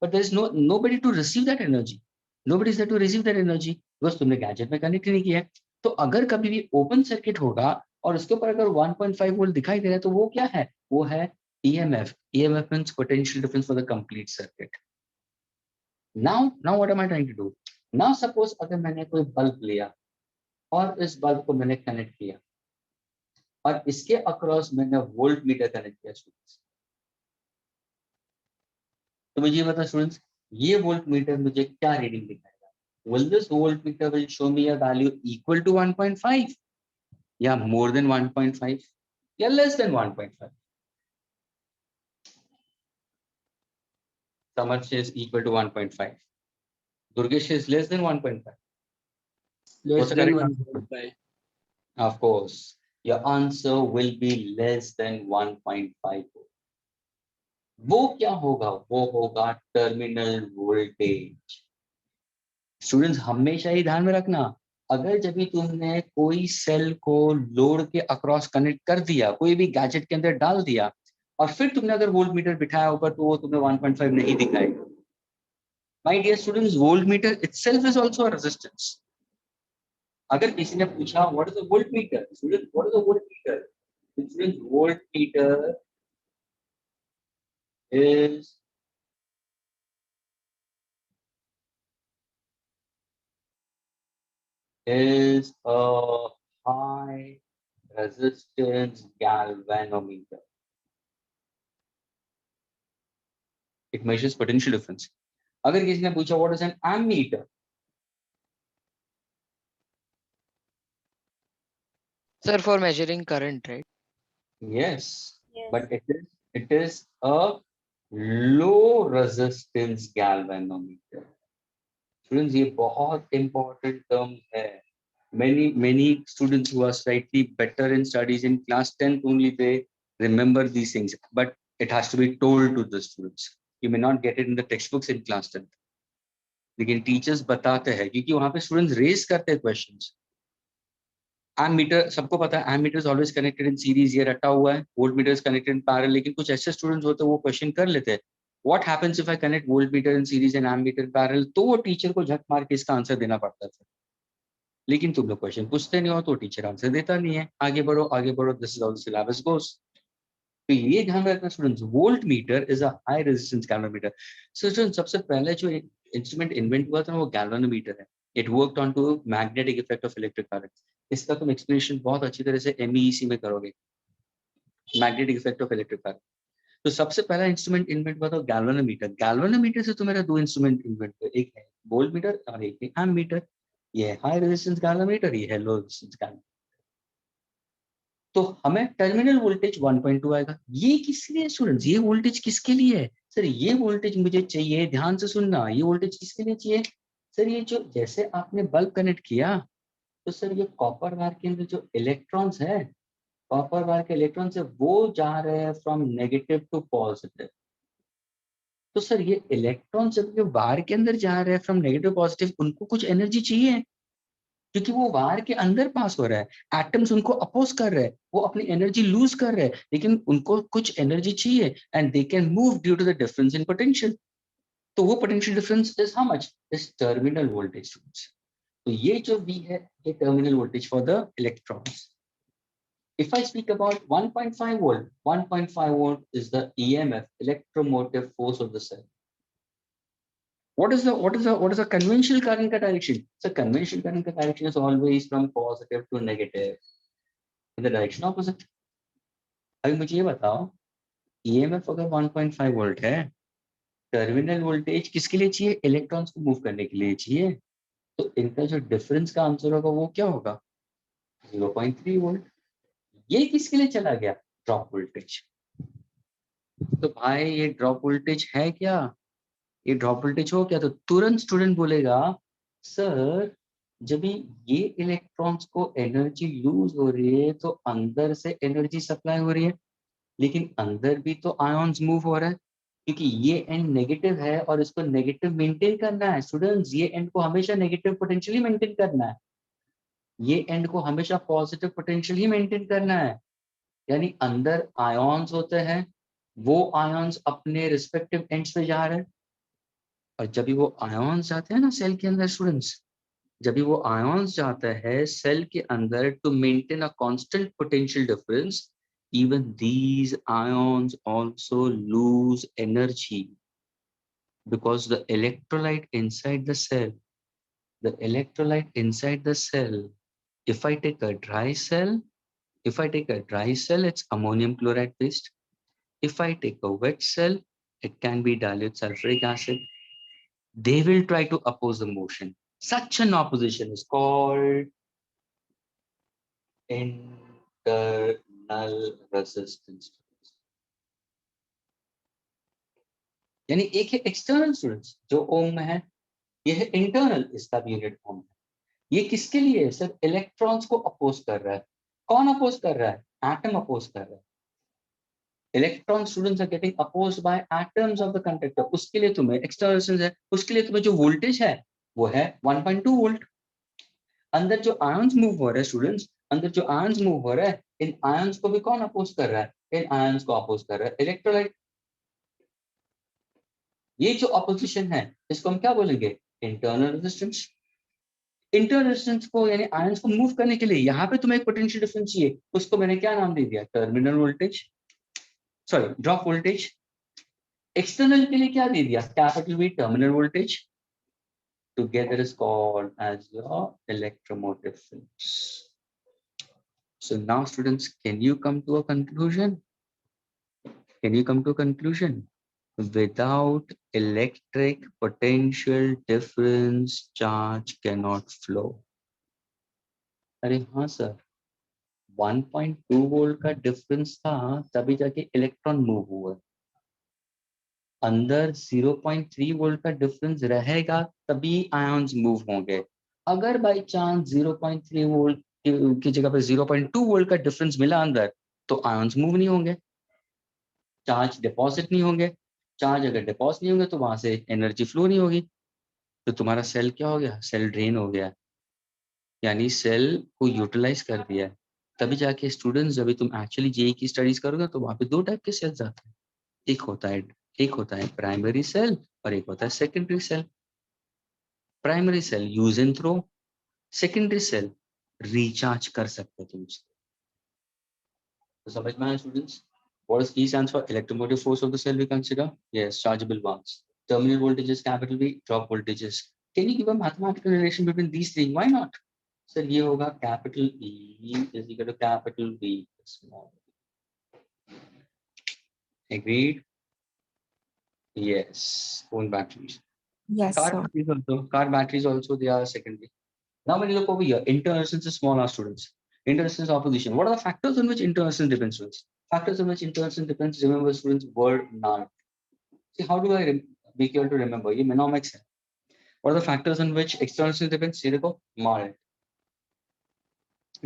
but there is nobody to receive that energy, nobody is there to receive that energy, because तुमने gadget में connect नहीं किया है। तो अगर कभी भी ओपन सर्किट होगा और उसके ऊपर अगर 1.5 वोल्ट दिखाई दे रहा है, तो वो क्या है, वो है EMF. EMF means potential difference for the complete circuit. Now what am I trying to do, now suppose अगर मैंने कोई बल्ब लिया और इस बल्ब को मैंने कनेक्ट किया और इसके अक्रॉस मैंने वोल्ट मीटर कनेक्ट किया स्टूडेंट्स, तो मुझे ये बता स्टूडेंट्स, ये वोल्ट मीटर मुझे क्या रीडिंग दिखाएगा? Will this voltmeter will show me a value equal to 1.5 या more than 1.5 या less than 1.5? Samar says equal to 1.5. Durgesh says less than 1.5. Less What's the than correct answer? 1.5. Of course, your answer will be less than 1.5. वो क्या होगा? वो होगा terminal voltage. Students हमेशा ही ध्यान में रखना, अगर जब भी तुमने कोई सेल को लोड के अक्रॉस कनेक्ट कर दिया, कोई भी गैजेट के अंदर डाल दिया, और फिर तुमने अगर वोल्ट मीटर बिठाया ऊपर, तो वो तुम्हें 1.5 नहीं दिखाएगा। My dear students, volt meter itself is also a resistance. अगर किसी ने पूछा what is a volt meter, student what is a volt meter? Student volt meter is a high resistance galvanometer. It measures potential difference. अगर किसी ने पूछा what is an ammeter? Sir, for measuring current, right? Yes, Yes. but it is a low resistance galvanometer. Students, ये बहुत important term है. Many students who are slightly better in studies in class 10th only they remember these things, but it has to be told to the students. You may not get it in the textbooks in class 10th. लेकिन teachers बताते हैं क्योंकि वहां पे students raise करते हैं questions. Ammeter सबको पता है, ammeter is always connected in series, ये रटा हुआ है। Volt metre is connected in parallel, लेकिन कुछ ऐसे स्टूडेंट्स होते हैं वो क्वेश्चन कर लेते हैं what happens if I connect volt meter in series and ammeter in parallel, तो वो टीचर को झक मार के इसका आंसर देना पड़ता था। लेकिन तुम लोग क्वेश्चन पूछते नहीं हो तो टीचर आंसर देता नहीं है। आगे बढ़ो, this is how the syllabus goes. तो ये ध्यान रखना students, volt meter is a high resistance galvanometer. So students सबसे पहले जो इंस्ट्रूमेंट इन्वेंट हुआ था वो गैल्वेनोमीटर है। It worked on to magnetic effect of electric current. इसका तुम एक्सप्लेनेशन बहुत अच्छी तरह से MEEC में करोगे, magnetic effect of electric current. तो सबसे पहला इंस्ट्रूमेंट इन्वेंट हुआ था गैल्वेनोमीटर। गैल्वेनोमीटर से तो मेरा 2 इंस्ट्रूमेंट इन्वेंट हुए, एक है वोल्ट मीटर और एक है एमीटर। ये हाई रेजिस्टेंस गैल्वेनोमीटर, ये है लो रेजिस्टेंस गैल्वेनोमीटर। तो हमें टर्मिनल वोल्टेज 1.2 आएगा। ये किसके लिए स्टूडेंट्स, ये वोल्टेज किसके लिए है? सर ये वोल्टेज मुझे चाहिए, ध्यान से सुनना, ये वोल्टेज किसके लिए चाहिए? सर ये जो जैसे आपने बल्ब कनेक्ट किया, तो सर ये कॉपर वायर के अंदर जो इलेक्ट्रॉन्स है, कॉपर वायर के इलेक्ट्रॉन्स है, वो जा रहे हैं फ्रॉम नेगेटिव टू पॉजिटिव। तो सर ये इलेक्ट्रॉन जब ये वायर के अंदर जा रहे हैं फ्रॉम नेगेटिव पॉजिटिव, उनको कुछ एनर्जी चाहिए, क्योंकि वो वायर के अंदर पास हो रहा है। एटम्स उनको अपोज कर रहे हैं, वो अपनी एनर्जी लूज कर रहे हैं, लेकिन उनको कुछ एनर्जी चाहिए and they can move due to the difference in potential. तो वो potential difference is how much? Is terminal voltage. तो ये जो V है, ये terminal voltage for the electrons. If I speak about 1.5 volt, 1.5 volt is the EMF, electromotive force of the cell. What is the conventional current direction? So conventional current direction is always from positive to negative, in the direction opposite. अभी मुझे ये बताओ, EMF अगर 1.5 volt है, terminal voltage किसके लिए चाहिए? Electrons को मूव करने के लिए चाहिए। तो इनका जो डिफरेंस का आंसर होगा वो क्या होगा? 0.3 वोल्ट। ये किसके लिए चला गया? Drop voltage. तो भाई ये ड्रॉप वोल्टेज है क्या, ये ड्रॉप वोल्टेज हो क्या, तो तुरंत स्टूडेंट बोलेगा सर जब ये इलेक्ट्रॉन्स को एनर्जी लूज हो रही है तो अंदर से एनर्जी सप्लाई हो रही है, लेकिन अंदर भी तो आयॉन्स मूव हो रहा है, क्योंकि ये एंड नेगेटिव है और इसको नेगेटिव मेंटेन करना है स्टूडेंट्स, ये एंड को हमेशा नेगेटिव पोटेंशियली मेंटेन करना है, ये एंड को हमेशा पॉजिटिव पोटेंशियल ही मेंटेन करना है। यानी अंदर आयॉन्स होते हैं, वो आयॉन्स अपने रिस्पेक्टिव एंड्स पे जा रहे हैं, और जब भी वो आयॉन्स जाते हैं ना सेल के अंदर स्टूडेंट्स, जब भी वो आयॉन्स जाता है सेल के अंदर to maintain a constant potential difference, even these ions also lose energy because the electrolyte inside the cell, the electrolyte inside the cell, if I take a dry cell, if I take a dry cell, it's ammonium chloride based. If I take a wet cell, it can be dilute sulfuric acid. They will try to oppose the motion. Such an opposition is called internal resistance. यानी एक है external students जो ओम में है, ये है internal, इसका भी यूनिट ओम है। ये किसके लिए है सर, इलेक्ट्रॉन्स को अपोज कर रहा है। कौन अपोज कर रहा है, एटम अपोज कर रहा है। Electron students are getting opposed by atoms of the conductor, उसके लिए तुम्हें एक्सटर्नल रेजिस्टेंस है, उसके लिए तुम्हें जो वोल्टेज है वो है 1.2 वोल्ट। अंदर जो आयंस मूव हो रहे हैं स्टूडेंट्स, अंदर जो आयंस मूव हो रहा है, इन आयंस को भी कौन अपोज कर रहा है, इन आयंस को अपोज कर रहा है इलेक्ट्रोलाइट। ये जो अपोजिशन है इसको हम क्या बोलेंगे, इंटरनल रेजिस्टेंस। इंटरनल रेजिस्टेंस को यानी आयंस को मूव करने के लिए यहाँ पे तुम्हें एक पोटेंशियल डिफरेंस चाहिए, उसको मैंने क्या नाम दे दिया, terminal voltage, sorry drop voltage. External के लिए क्या दे दिया, capital V terminal voltage, together is called as your electromotive fields. So now students, can you come to a conclusion? Can you come to a conclusion? Without electric potential difference, charge cannot flow. अरे हाँ sir, 1.2 volt का difference था तभी जाके electron move हुआ, अंदर 0.3 volt का difference रहेगा तभी आयंस मूव होंगे। अगर बाय चांस 0.3 वोल्ट की जगह पे 0.2 वोल्ट का डिफरेंस मिला अंदर, तो आयंस मूव नहीं होंगे, चार्ज डिपॉजिट नहीं होंगे। चार्ज अगर डिपॉजिट नहीं होंगे तो वहां से एनर्जी फ्लो नहीं होगी, तो तुम्हारा सेल क्या हो गया, सेल ड्रेन हो गया, यानी सेल को यूटिलाइज कर दिया है। तभी जाके स्टूडेंट्स, जब तुम एक्चुअली जेई की स्टडीज करोगे तो वहां पे दो टाइप के सेल्स आते हैं, एक होता है प्राइमरी सेल और एक होता है secondary cell. Primary cell use and throw, secondary cell recharge कर सकते हो तुम उसको। तो समझ में आया students, what is E stands for electromotive force of the cell we consider, yes, chargeable ones. Terminal voltages capital V, drop voltages. Can you give a mathematical relation between these three? Why not? Sir ये होगा capital E is equal to capital V small. Agreed? Yes. Phone batteries. Yes, Car sir. batteries also. Car batteries also, they are secondary. Now when you look over here, internal resistance is small r students. Internal resistance opposition. What are the factors on which internal resistance depends, students? Factors on which internal resistance depends. Remember, students, word null. See, how do I make you all to remember? ये mnemonics है. What are the factors on which external resistance depends? ये देखो, null.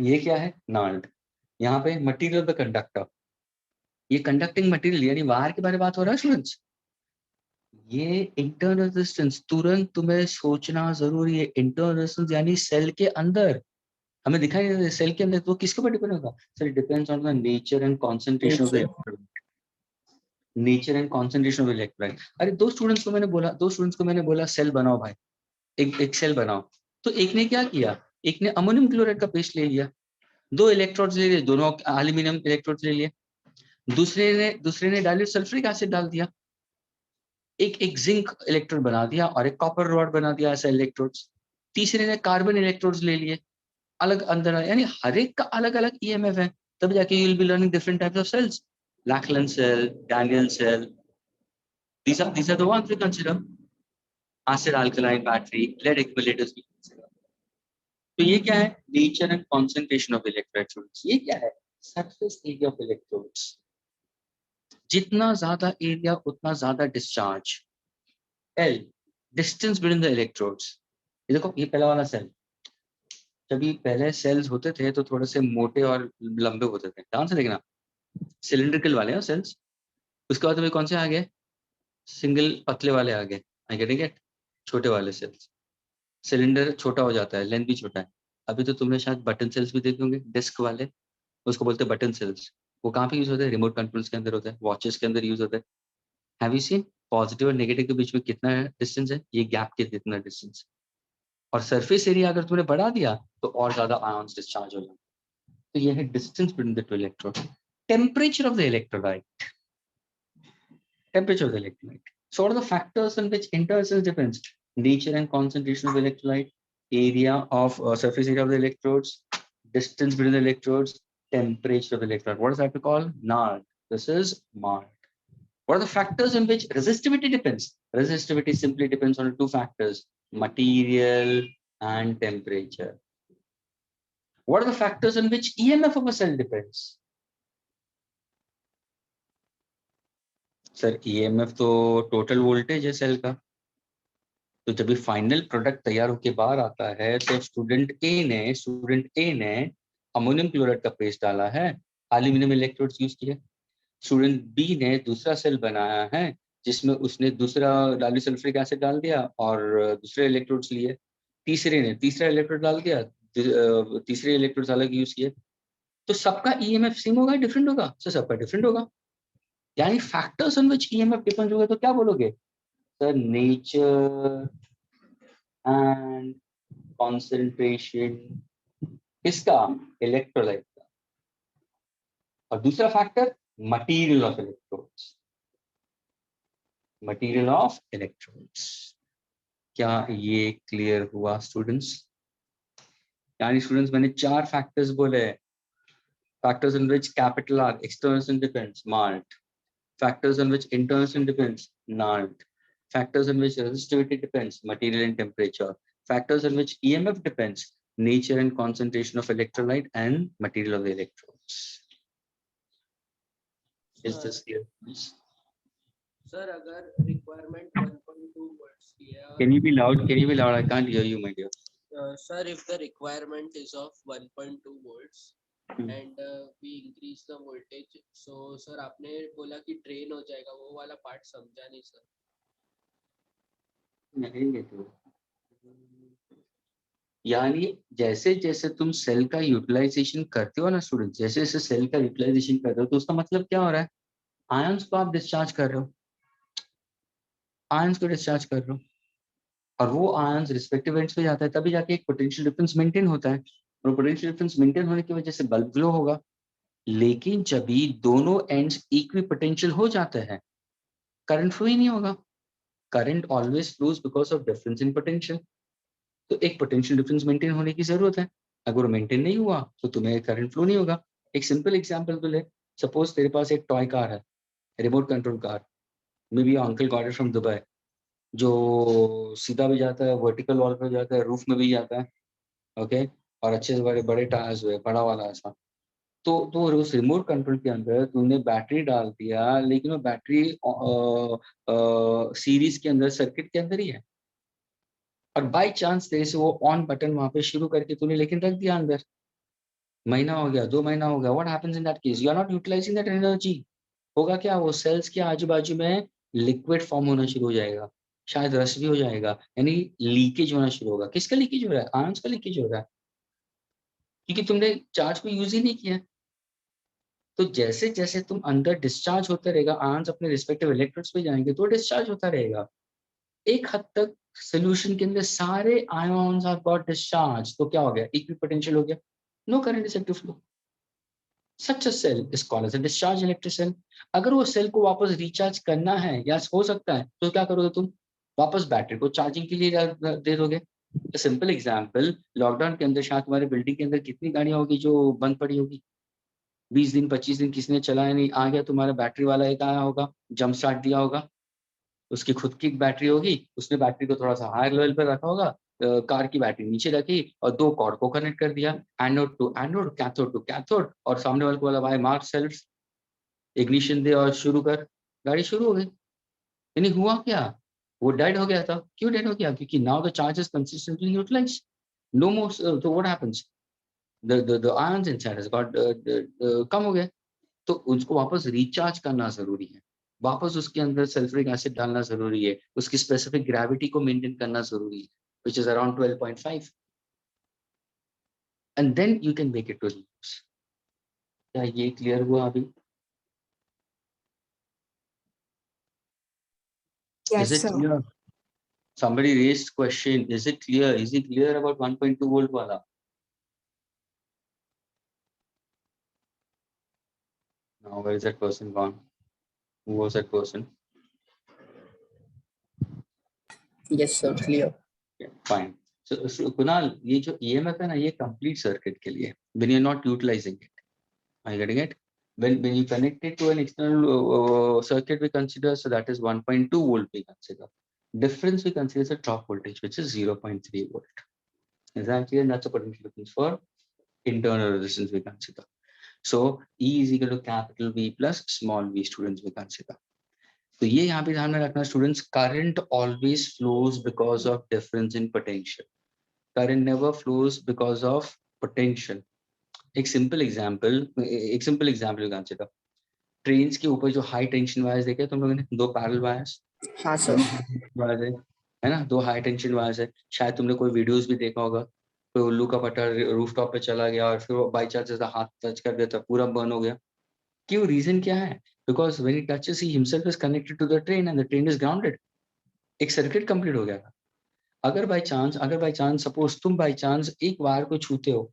ये क्या है? null. यहाँ पे material of the conductor. ये conducting material यानी वायर के बारे में बात हो रहा है स्टूडेंट्स। ये इंटरनल रेजिस्टेंस तुरंत तुम्हें सोचना जरूरी है। इंटरनल रेजिस्टेंस यानी सेल के अंदर हमें दिखाई नहीं देता, सेल के अंदर तो किसके ऊपर डिपेंड होगा sir, depends on the nature and concentration of the electrolyte, nature and concentration of electrolyte. अरे दो स्टूडेंट्स को मैंने बोला सेल बनाओ भाई, एक सेल बनाओ, तो एक ने क्या किया, एक ने अमोनियम क्लोराइड का पेस्ट ले लिया, दो इलेक्ट्रोड्स ले लिए, दोनों एल्यूमिनियम इलेक्ट्रोड्स ले लिए, दूसरे ने डाइल्यूट सल्फ्यूरिक एसिड डाल दिया, एक जिंक इलेक्ट्रोड बना दिया और एक कॉपर रॉड बना दिया ऐसा इलेक्ट्रोड्स, तीसरे ने कार्बन इलेक्ट्रोड्स ले लिए अलग अंदर, यानी हर एक का अलग अलग ईएमएफ है, तब जाके you will be learning different types of cells, Leclanche cell, Daniell cell, these are the ones we consider, acid alkaline battery, lead accumulators we consider. तो ये क्या है, nature and concentration of electrolyte, ये क्या है, सरफेस एरिया ऑफ इलेक्ट्रोड्स, जितना ज्यादा area उतना ज्यादा discharge. L, distance between the electrodes. ये देखो ये पहला वाला सेल, जब ये पहले सेल्स होते थे तो थोड़े से मोटे और लंबे होते थे, ध्यान से देखना, सिलिंड्रिकल वाले हैं सेल्स। उसके बाद अभी कौन से आ गए, सिंगल पतले वाले आ गए, आई गेटिंग इट, छोटे वाले सेल्स। सिलेंडर छोटा हो जाता है, लेंथ भी छोटा है। अभी तो तुमने शायद बटन सेल्स भी देखे होंगे, डिस्क वाले, उसको बोलते हैं बटन सेल्स। वो कहाँ पे यूज होते हैं, रिमोट कंट्रोल्स के अंदर होता है, वॉचेस के अंदर यूज होता है। हैव यू सीन पॉजिटिव और नेगेटिव के बीच में कितना डिस्टेंस है, ये गैप के कितना डिस्टेंस। और सरफेस एरिया अगर तुमने बढ़ा दिया तो और ज्यादा आयंस डिस्चार्ज हो जाएंगे। तो ये है distance between the two electrode. Temperature of the electrolyte, temperature of the electrolyte. So what are the factors on which interactions depends? Nature and concentration of the electrolyte, area of surface area of the electrodes, distance between the electrodes, temperature of the electrolyte. What is that we call? NARD. This is MARD. What are the factors in which resistivity depends? Resistivity simply depends on two factors, material and temperature. What are the factors in which EMF of a cell depends? Sir EMF तो total voltage है cell का। तो जब ये final product तैयार होके बाहर आता है तो स्टूडेंट ए ने अमोनियम क्लोराइड का पेस्ट डाला है, एल्यूमिनियम इलेक्ट्रोड्स यूज किए। स्टूडेंट बी ने दूसरा सेल बनाया है जिसमें उसने दूसरा डाइसल्फ्यूरिक एसिड डाल दिया और दूसरे इलेक्ट्रोड्स लिए। तीसरे ने तीसरा इलेक्ट्रोड डाल दिया, तीसरे इलेक्ट्रोड्स अलग यूज किए। तो सबका ईएमएफ सेम होगा डिफरेंट होगा? सर सबका डिफरेंट होगा। यानी factors on which EMF depend होगा तो क्या बोलोगे सर? नेचर एंड कॉन्सेंट्रेशन किसका? इलेक्ट्रोलाइट का। और दूसरा factor material of electrodes, material of electrodes. क्या ये क्लियर हुआ स्टूडेंट्स? यानी स्टूडेंट्स मैंने 4 फैक्टर्स बोले, factors in which capital R external depends mart, factors on which internal depends NARD, factors on which resistivity depends material and temperature, factors on which EMF depends nature and concentration of electrolyte and material of the electrodes. Is this clear? Sir, अगर requirement 1.2 volts की है और Can you be loud? Can you be loud? I can't hear you, my dear. sir, if the requirement is of 1.2 volts and we increase the voltage, so sir आपने बोला कि drain हो जाएगा, वो वाला part समझा नहीं sir. नहीं तो यानी जैसे जैसे तुम सेल का यूटिलाइजेशन करते हो ना स्टूडेंट, जैसे जैसे सेल का यूटिलाइजेशन कर रहे हो तो उसका मतलब क्या हो रहा है? आयंस को आप डिस्चार्ज कर रहे हो, आयंस को डिस्चार्ज कर रहे हो और वो आयंस रिस्पेक्टिव एंड्स पे जाता है, तभी जाके एक पोटेंशियल डिफरेंस मेंटेन होता है और पोटेंशियल डिफरेंस मेंटेन होने की वजह से बल्ब ग्लो होगा। लेकिन जब भी दोनों एंड्स इक्वी पोटेंशियल हो जाते हैं करंट फ्लो ही नहीं होगा। Current always flows because of difference in potential. तो एक पोटेंशियल डिफरेंस मेंटेन होने की जरूरत है, अगर वो मेंटेन नहीं हुआ तो तुम्हें करंट फ्लो नहीं होगा। एक सिंपल एग्जांपल तो ले, सपोज तेरे पास एक टॉय कार है, remote control car, may be uncle got it from Dubai, जो सीधा भी जाता है, वर्टिकल वॉल पे जाता है, रूफ में भी जाता है, ओके, और अच्छे से बड़े बड़े टायर्स हुए, बड़ा वाला ऐसा। तो उस रिमोट कंट्रोल के अंदर तूने बैटरी डाल दिया, लेकिन वो बैटरी सीरीज के अंदर सर्किट के अंदर ही है और बाय चांस तेरे से वो ऑन बटन वहां पे शुरू करके तूने लेकिन रख दिया अंदर, महीना हो गया, 2 महीना हो गया, what happens in that case? You are not utilising that energy. होगा क्या? वो सेल्स के आजू बाजू में लिक्विड फॉर्म होना शुरू हो जाएगा, शायद रस भी हो जाएगा, यानी लीकेज होना शुरू होगा। किसका लीकेज हो रहा है? आयंस का लीकेज हो रहा है, क्योंकि तुमने चार्ज को यूज ही नहीं किया। तो जैसे जैसे तुम अंदर डिस्चार्ज होता रहेगा, आयंस अपने रिस्पेक्टिव इलेक्ट्रोड्स पे जाएंगे तो डिस्चार्ज होता रहेगा। एक हद तक सोल्यूशन के अंदर सारे आयंस आर गॉट डिस्चार्ज, तो क्या हो गया? इक्विपोटेंशियल हो गया, no current is active flow. Such a cell is called as a discharge electric cell. अगर वो सेल को वापस रिचार्ज करना है या हो सकता है तो क्या करोगे तुम? वापस बैटरी को चार्जिंग के लिए दे दोगे। सिंपल एग्जांपल, लॉकडाउन के अंदर शायद तुम्हारे बिल्डिंग के अंदर कितनी गाड़ियां होगी जो बंद पड़ी होगी, 20 दिन 25 दिन किसी ने चलाया नहीं, आ गया तुम्हारा बैटरी वाला, एक आया होगा, जंप स्टार्ट दिया होगा, उसकी खुद की बैटरी होगी, उसने बैटरी को थोड़ा सा हायर लेवल पर रखा होगा, कार की बैटरी नीचे रखी और दो कॉर्ड को कनेक्ट कर दिया, anode to anode, cathode to cathode, और सामने वाले को बोला भाई मार्क सेल्फ, इग्निशन दे और शुरू कर, गाड़ी शुरू हो गई। यानी हुआ क्या, वो डेड हो गया था। क्यों डेड हो गया? क्योंकि now the charge is consistently utilised, no more, so what happens, the ions inside has got कम हो गए, तो उसको वापस रिचार्ज करना जरूरी है, वापस उसके अंदर सल्फ्यूरिक एसिड डालना जरूरी है, उसकी स्पेसिफिक ग्रेविटी को मेंटेन करना जरूरी है, which is around 12.5, and then you can make it to reuse. क्या ये क्लियर हुआ अभी? Yes, Is it sir. clear? Somebody raised question, is it clear? Is it clear about 1.2 volt wala? Now where is that person gone? Who was that person? Yes, sir. Clear. Yeah, fine. So Kunal, ये जो EMF है ना, ये complete circuit के लिए, when you're not utilizing it. Are you getting it? When you connect it to an external circuit, we consider, so that is 1.2 volt we consider. Difference we consider as a drop voltage, which is 0.3 volt. Is that clear? And that's a potential difference for internal resistance we consider. So E is equal to capital V plus small v, students we consider. तो ये यहाँ पे ध्यान में रखना students, current always flows because of difference in potential, current never flows because of potential. एक simple example consider, trains के ऊपर जो हाई टेंशन वायर्स देखे तुम लोगों ने, दो पैरेलल वायर्स, हाँ सर। है ना, दो हाई टेंशन वायर्स है। शायद तुमने कोई वीडियोस भी देखा होगा, कोई उल्लू का पट्टा रूफटॉप पे चला गया और फिर बाई चांस जैसा हाथ टच कर देता, पूरा बर्न हो गया। क्यों? रीजन क्या है? Because when he touches he himself is connected to the train and the train is grounded. एक सर्किट कंप्लीट हो गया था। अगर बाई चांस सपोज तुम बाई चांस एक वायर को छूते हो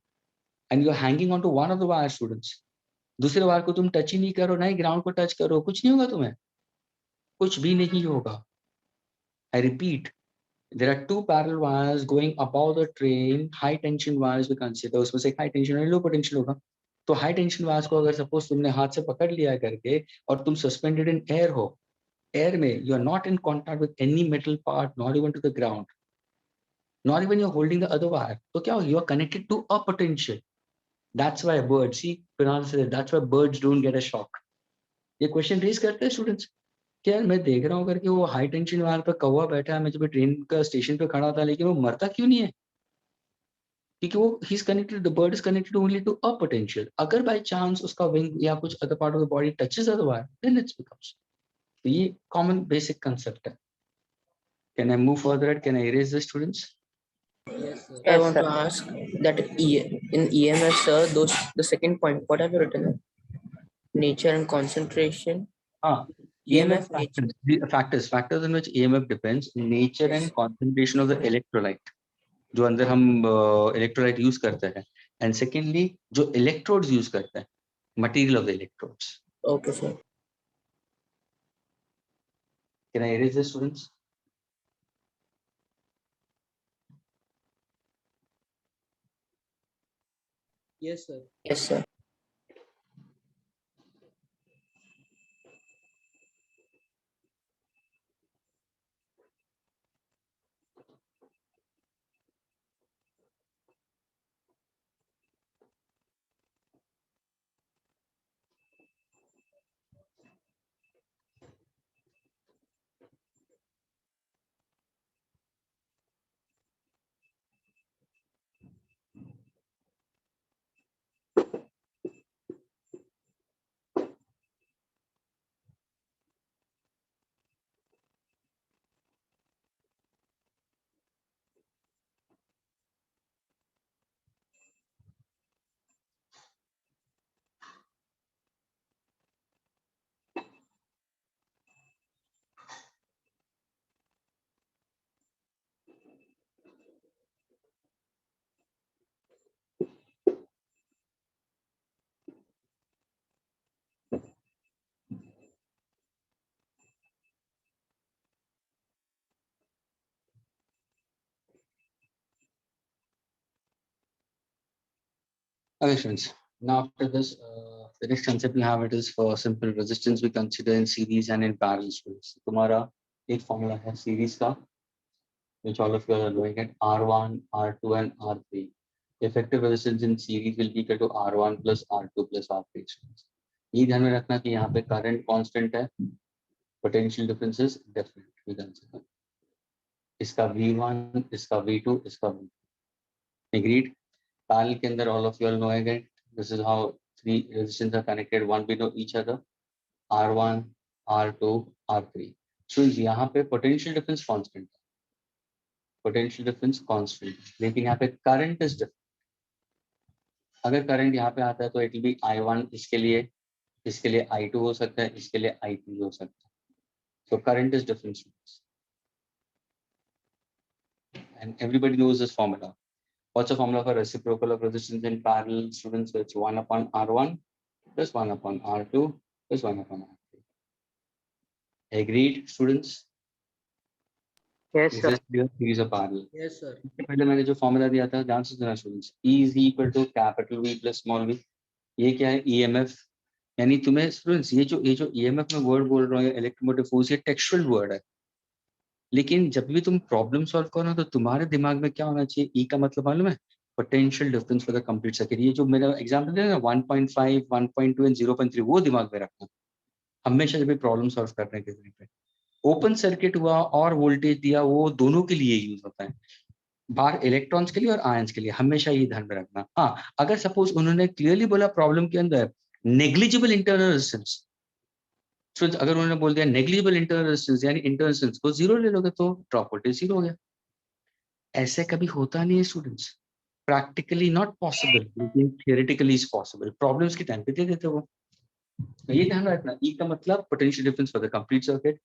and you are hanging on to one of the wire students, दूसरे वायर को तुम टच ही नहीं करो, ना ही ग्राउंड को टच करो, कुछ नहीं होगा तुम्हें, कुछ भी नहीं होगा। I repeat, there are two parallel wires going above the train, high tension wires we consider, उसमें से हाई टेंशन और लो पोटेंशियल होगा। तो हाई टेंशन वायर्स को अगर सपोज तुमने हाथ से पकड़ लिया करके और तुम सस्पेंडेड इन एयर हो, एयर में you are not in contact with any metal part, not even to the ground, not even you are holding the other wire, तो क्या हो, you are connected to a potential. That's why birds, see Kunal said, that's why birds don't get a shock. ये question raise करते हैं students, क्या मैं देख रहा हूँ करके वो हाई टेंशन वायर पे कौवा बैठा है, मैं जब ट्रेन का स्टेशन पे खड़ा था, लेकिन वो मरता क्यों नहीं है? क्योंकि वो he is connected, the bird is connected only to a potential. अगर बाय चांस उसका विंग या कुछ other part of the body touches the wire, then it's becomes. तो ये कॉमन बेसिक कंसेप्ट है। Can I move further? Can I erase the students? Yes, sir. I Yes, want sir. to ask that in EMF, sir, the second point, what have you written? Nature and concentration. हाँ, EMF nature. factors in which EMF depends, nature and concentration of the electrolyte, जो अंदर हम electrolyte use करते हैं, and secondly जो electrodes use करते हैं, material of the electrodes. Okay, sir. Can I erase the students? Yes, sir. Yes, sir. Okay, friends. Now after this, the next concept we have, it is for simple resistance we consider in series and in parallel students. तुम्हारा एक formula है series का, which all of you are knowing at R1, R2, and R3. Effective resistance in series will be equal to R1 plus R2 plus R3. ये ध्यान में रखना कि यहाँ पे करंट कांस्टेंट है, पोटेंशियल डिफरेंस इज डिफरेंट. इसका V1, इसका V2, इसका V2. Agreed? पैरेलल के अंदर all of you all know again. This is how three resistors are connected. One below each other. R1, R2, R3. So यहाँ पे potential difference constant है. Potential difference constant. लेकिन यहाँ पे current is different. अगर current यहाँ पे आता है तो it will be I1 इसके लिए I2 हो सकता है, इसके लिए I3 हो सकता है. So current is different. And everybody knows this formula. What's the formula for reciprocal of resistance in parallel, students? So it's 1 upon R1 plus 1 upon R2 plus 1 upon R3. Agreed, students? Yes, This sir. is clear series of parallel. Yes, sir. इससे पहले मैंने जो formula दिया था, ध्यान से सुनना students. E is equal to capital V plus small v. ये क्या है? EMF. यानी तुम्हें स्टूडेंट्स ये जो EMF में वर्ड बोल रहा हूँ, इलेक्ट्रोमोटिव फोर्स, ये टेक्सचुअल वर्ड है. लेकिन जब भी तुम प्रॉब्लम सॉल्व करो तो तुम्हारे दिमाग में क्या होना चाहिए? E का मतलब मालूम है? Potential difference for the complete circuit. ये जो मेरा एग्जांपल है ना 1.5, 1.2 एंड 0.3, वो दिमाग में रखना हमेशा जब भी प्रॉब्लम सॉल्व करने के टाइम पे. ओपन सर्किट हुआ और वोल्टेज दिया, वो दोनों के लिए यूज होता है, बाहर इलेक्ट्रॉन्स के लिए और आयंस के लिए. हमेशा ये ध्यान में रखना. हाँ, अगर सपोज उन्होंने क्लियरली बोला प्रॉब्लम के अंदर नेग्लिजिबल इंटरनल रेजिस्टेंस, तो अगर उन्होंने बोल दिया नेग्लिजिबल इंटरनल रेजिस्टेंस यानी इंटरनल रेजिस्टेंस को जीरो ले लोगे तो ड्रॉप वोल्टेज जीरो हो गया. ऐसे कभी होता नहीं है स्टूडेंट्स. प्रैक्टिकली नॉट पॉसिबल, लेकिन थियोरेटिकली इज पॉसिबल. प्रॉब्लम्स के टाइम पे दे देते वो. तो ये ध्यान रखना. E का मतलब potential difference for the complete circuit.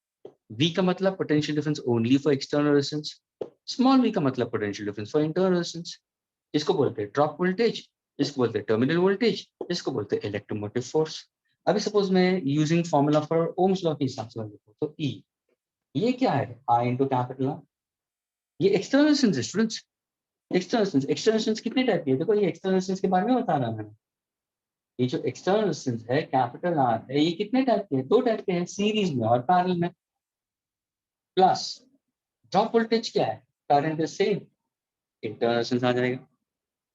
V का मतलब potential difference only for external resistance. Small v का मतलब potential difference for internal resistance. इसको बोलते हैं ड्रॉप वोल्टेज, इसको बोलते हैं टर्मिनल वोल्टेज, इसको बोलते हैं इलेक्ट्रोमोटिव फोर्स. अभी सपोज मैं using formula for Ohm's law के हिसाब से लिखूं तो E ये क्या है? I into capital R. ये एक्सटर्नल रेजिस्टेंस है स्टूडेंट्स. एक्सटर्नल रेजिस्टेंस कितने टाइप के? देखो ये एक्सटर्नल रेजिस्टेंस के बारे में बता रहा हूं. ये जो एक्सटर्नल रेजिस्टेंस है कैपिटल R है, ये कितने टाइप के हैं? दो टाइप के हैं, सीरीज में और पैरेलल में. प्लस ड्रॉप वोल्टेज क्या है? Current is same. Internal resistance आ जाएगा.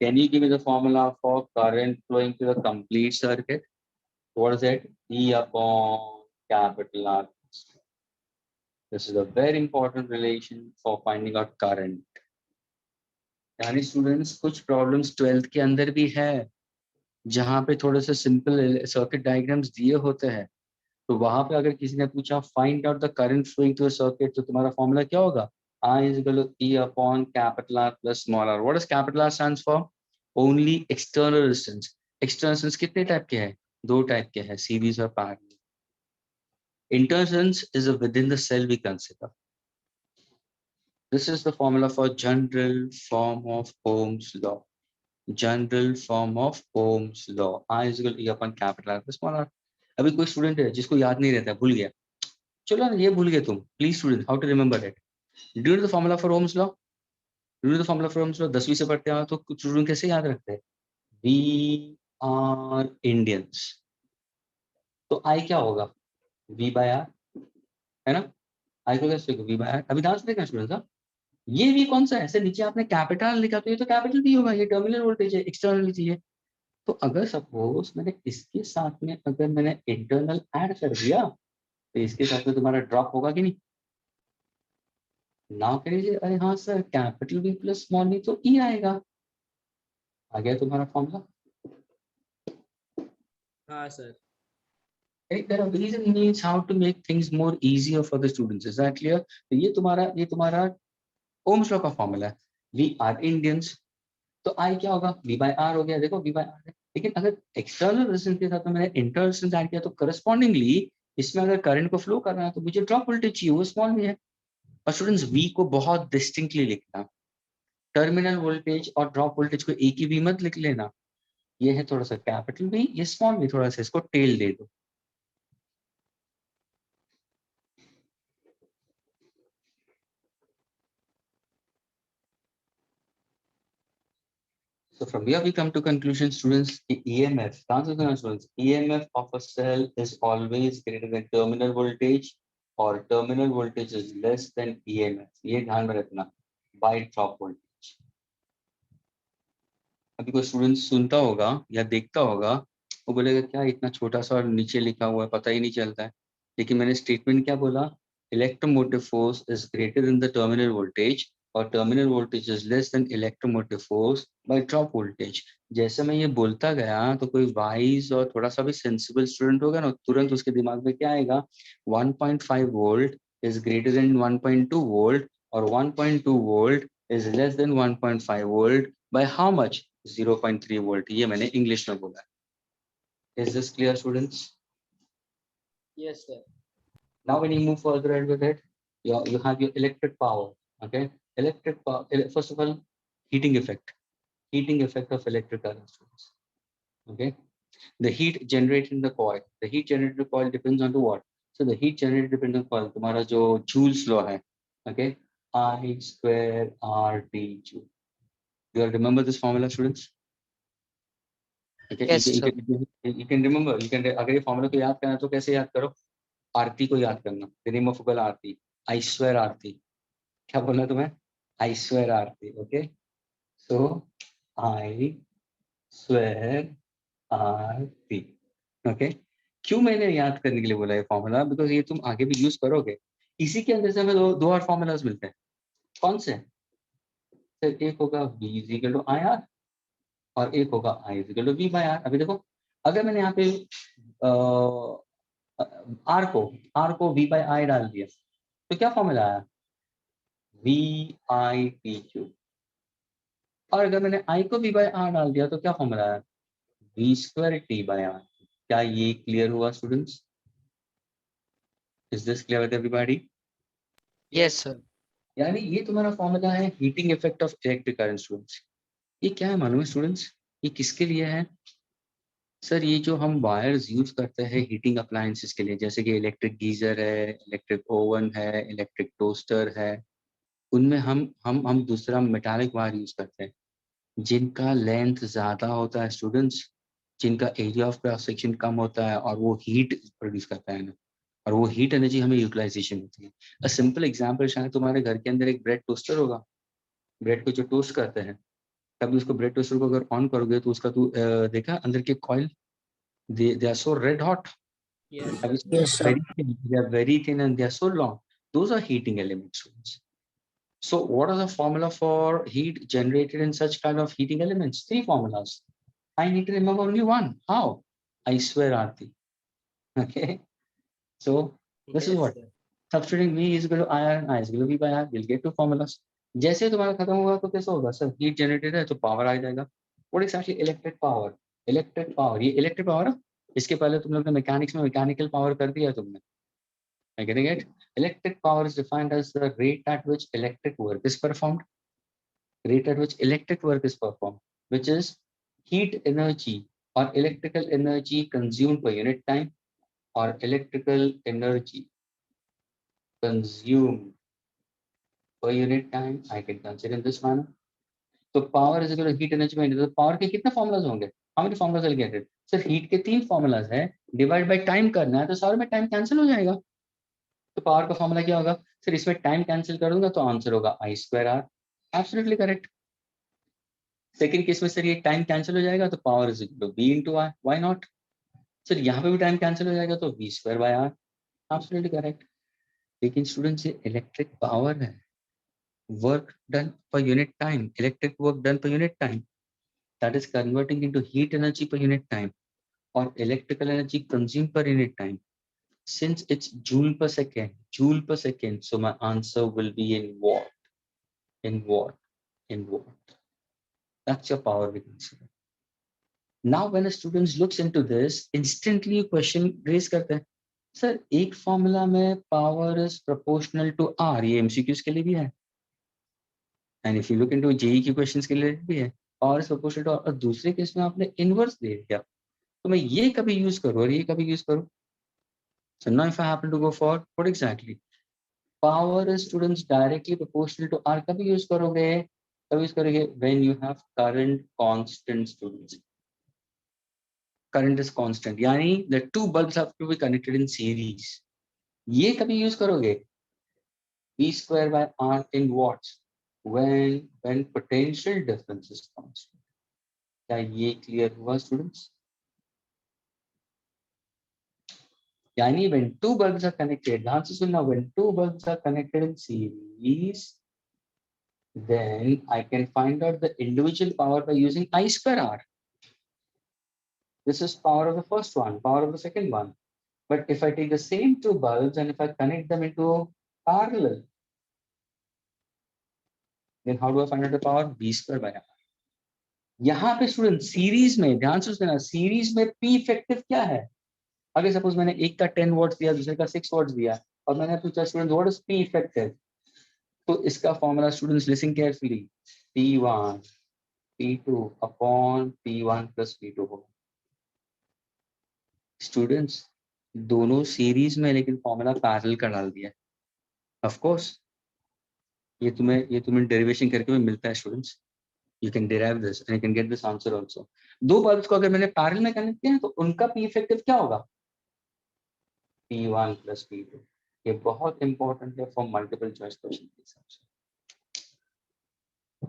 Can you give me the formula for current flowing to the complete circuit? What is it? E upon capital R. This is a very important relation for finding out current. यानी students कुछ problems 12th के अंदर भी है जहां पे थोड़े से सिंपल सर्किट डायग्राम्स दिए होते हैं. तो वहां पे अगर किसी ने पूछा find out the current flowing through a circuit, तो तुम्हारा फॉर्मूला क्या होगा? I is equal to E upon capital R plus small r. What does capital R stands for? Only external resistance. External resistance कितने type के हैं? दो type के हैं, सीरीज और parallel. Internal resistance is a within the cell we consider. This is the formula for general form of Ohm's law. General form of Ohm's law. I is equal to E upon capital R plus small r. अभी कोई student है जिसको याद नहीं रहता, भूल गया, चलो ना ये भूल गए तुम. Please student, how to remember it? Do you know the formula for Ohm's law? Do you know the formula for Ohm's law? 10वीं से पढ़ते हैं तो कुछ स्टूडेंट कैसे याद रखते हैं? We are Indians. तो आई क्या होगा? वी बाय आर, है ना? आई को कैसे वी बाय आर. अभी ध्यान से देखना स्टूडेंट साहब, ये वी कौन सा है? ऐसे नीचे आपने कैपिटल लिखा तो ये तो कैपिटल वी होगा. ये टर्मिनल वोल्टेज है, एक्सटर्नल चाहिए. तो अगर सपोज मैंने इसके साथ में अगर मैंने इंटरनल ऐड कर दिया तो इसके साथ में तुम्हारा ड्रॉप होगा कि नहीं? नाउ कह लीजिए अरे हाँ sir capital V plus small V तो ई आएगा. आ गया तुम्हारा फॉर्मूला. हाँ sir. There are reason means how to make things more easier for the students. Is that clear? तो ये तुम्हारा ओम्स लॉ का फॉर्मूला है. वी आर इंडियंस, तो आई क्या होगा? वी बाय आर हो गया. देखो वी बाय आर है. लेकिन अगर एक्सटर्नल रेजिस्टेंस के साथ में मैंने इंटरनल रेजिस्टेंस ऐड किया तो करस्पॉन्डिंगली इसमें अगर करंट को फ्लो करना है तो मुझे ड्रॉप वोल्टेज चाहिए, वो स्मॉल में है. और स्टूडेंट्स वी को बहुत डिस्टिंक्टली लिखना. टर्मिनल वोल्टेज और ड्रॉप वोल्टेज को एक ही वी मत लिख लेना. ये है थोड़ा सा कैपिटल वी, ये स्मॉल वी, थोड़ा सा इसको टेल दे दो. So from here we come to conclusion, students. EMF, students, EMF of a cell is always greater than terminal voltage, or terminal voltage is less than EMF. ये ध्यान में रखना. by drop voltage. अभी कोई student सुनता होगा या देखता होगा, वो बोलेगा क्या इतना छोटा सा और नीचे लिखा हुआ है, पता ही नहीं चलता है। लेकिन मैंने स्टेटमेंट क्या बोला, electromotive force is greater than the terminal voltage और terminal voltage is less than electromotive force by drop voltage. जैसे मैं ये बोलता गया तो कोई वाइज और थोड़ा सा भी सेंसिबल स्टूडेंट होगा ना, तुरंत उसके दिमाग में क्या आएगा, 1.5 volt is greater then 1.2 volt और 1.2 volt is less then 1.5 volt by how much, 0.3 volt. ये मैंने इंग्लिश में बोला। Is this clear, students? Yes, sir. Now when you move further ahead with it, you have your electric power. Okay, electric power. First of all, heating effect of electric current, students. Okay, the heat generated in the coil. The heat generated in the coil depends on the what? So the heat generated depends on the coil. तुम्हारा जो Joule's law है, okay, I square RT Joule. You all remember this formula, students? Okay, Yes, you sir. can remember. You can, अगर ये formula को याद करना है तो कैसे याद करो? आरती को याद करना, the name of Google Aarti, I swear Aarti. क्या बोलना तुम्हें? I swear Aarti. Okay, so I swear Aarti. Okay, क्यों मैंने याद करने के लिए बोला ये फॉर्मूला, बिकॉज ये तुम आगे भी यूज करोगे। इसी के अंदर से हमें दो और फॉर्मूलाज मिलते हैं। कौन से? सर एक होगा V is equal to I R और एक होगा I is equal to V by R. अभी देखो, अगर मैंने यहाँ पे आर को V बाय आई डाल दिया तो क्या फॉर्मूला आया, VIT3। और अगर मैंने I को V बाय आर डाल दिया तो क्या फॉर्मूला आया, V²T बाय आर। क्या ये क्लियर हुआ students? Is this clear with everybody? Yes, sir. यानी ये तुम्हारा फॉर्मूला है heating effect of electric current. Students ये क्या है मालूम है स्टूडेंट्स, ये किसके लिए है? सर ये जो हम वायर्स यूज करते हैं हीटिंग अप्लायंसेस के लिए, जैसे कि इलेक्ट्रिक गीजर है, इलेक्ट्रिक ओवन है, इलेक्ट्रिक टोस्टर है, उनमें हम दूसरा मेटालिक वायर यूज करते हैं जिनका लेंथ ज्यादा होता है स्टूडेंट्स, जिनका एरिया ऑफ क्रॉस सेक्शन कम होता है और वो हीट प्रोड्यूस करता है ना, और वो हीट एनर्जी हमें यूटिलाइजेशन होती है। अ सिंपल एग्जांपल, शायद तुम्हारे घर के अंदर एक ब्रेड टोस्टर होगा, ब्रेड को जो टोस्ट करते हैं, कभी उसको ब्रेड टोस्टर को अगर ऑन करोगे तो उसका तू देखा अंदर के coil, they are so red hot. Yes, Have sir. you seen? Yes, sir. Very thin, they are very thin and they are so long. Those are heating elements, students. So what is the formula for heat generated in such kind of heating elements? 3 formulas. I need to remember only one. How? I swear, Aarti. Okay. So this is Yes, what sir. substituting V is equal to I and I is equal to V by R. We'll get 2 formulas. जैसे तुम्हारा खत्म होगा तो कैसा होगा sir, heat generated है तो power आ जाएगा। What actually electric power? Electric power, ये इलेक्ट्रिक पावर है। इसके पहले तुम लोग ने मैकेनिक्स में मैकेनिकल पावर कर दिया तुमने। Are you getting it? Electric power is defined as the rate at which electric work is performed. Rate at which electric work is performed, which is heat energy or electrical energy consumed per unit time, or electrical energy consumed per unit time. I can consider in this manner. तो power is equal to heat energy by, तो power के कितने formulas होंगे? How many formulas will get it? Sir heat के 3 formulas है, divide by time करना है तो सारे में टाइम कैंसिल हो जाएगा। तो पावर का फॉर्मूला क्या होगा? सर इसमें टाइम कैंसिल कर दूंगा तो आंसर होगा I square R. Absolutely correct. Second case में सर ये टाइम कैंसिल हो जाएगा तो power is equal to V into R, why not? Sir यहाँ पे भी टाइम कैंसिल हो जाएगा तो V square by R. Absolutely correct. लेकिन स्टूडेंट्स ये इलेक्ट्रिक पावर है, work done per unit time, electric work done per unit time, that is converting into heat energy per unit time or electrical energy consumed per unit time. Since it's joule per second, so my answer will be in watt, in watt, in watt. That's your power we consider. Now when a student looks into this, instantly a question raise करते हैं, sir एक formula में power is proportional to R, ये MCQs के लिए भी है, and if you look into JEE की क्वेश्चंस के लिए भी है, power is proportional to R, और दूसरे केस में आपने इनवर्स दे दिया, तो मैं ये कभी यूज करूँ और ये कभी यूज करूँ। So now if I happen to go for what exactly? Power is students directly proportional to R, कभी यूज करोगे? कभी यूज करोगे when you have current constant students. Current is constant, यानी the two bulbs have to be connected in series. ये कभी use करोगे? V square by R in watts. when potential difference is constant. क्या ये clear हुआ students? यानी when two bulbs are connected, ध्यान से सुनना, when two bulbs are connected in series, then I can find out the individual power by using I square R. This is power of the first one, power of the second one. But if I take the same two bulbs and if I connect them into parallel, then how do I find out the power? B square by R. यहाँ पे student series में ध्यान से सुनना, series में P effective क्या है? अगर सपोज मैंने एक का 10 वॉट्स दिया, दूसरे का 6 वॉट्स दिया और मैंने पूछा student what is P effective, तो इसका formula students listen carefully, P1 P2 upon P1 plus P2 होगा। स्टूडेंट्स दोनों सीरीज में, लेकिन फॉर्मूला पैरेलल का डाल दिया। ऑफ कोर्स ये तुम्हें डेरिवेशन करके भी मिलता है students. You can derive this and you can get this answer also. दो बल्ब्स को अगर मैंने पैरेलल में कनेक्ट किया तो उनका P इफेक्टिव क्या होगा? P1 plus P2. ये बहुत इंपॉर्टेंट है फॉर मल्टीपल चॉइस क्वेश्चन के हिसाब से।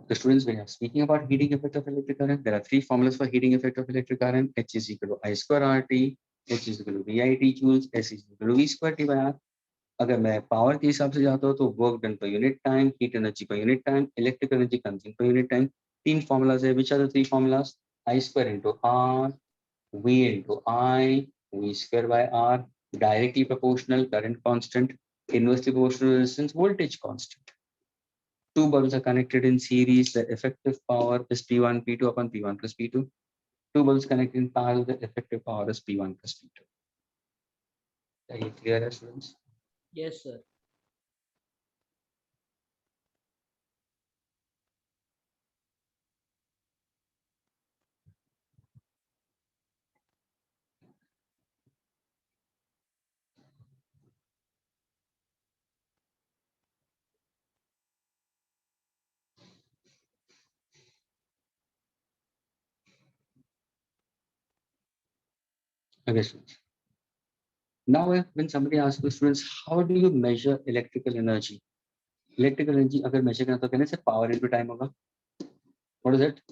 The students, when you are speaking about heating effect of electric current, there are three formulas for heating effect of electric current. H is equal to I square RT, H is equal to VIT joules, S is equal to V square T by R. अगर मैं power के हिसाब से जाता हूँ तो work done per unit time, heat energy per unit time, electric energy consume per unit time. तीन formulas है, which are the three formulas? I square into R, V into I, V square by R, directly proportional, current constant, inversely proportional resistance, voltage constant. Two bulbs are connected in series, the effective power is P1 P2 upon P1 plus P2. Two bulbs connected in parallel, the effective power is P1 plus P2. Are you clear, students? Yes, sir. Okay, students. Now, when somebody asks the students, how do you measure electrical energy? Electrical energy, अगर measure करना तो कहने से power into time होगा. What is it?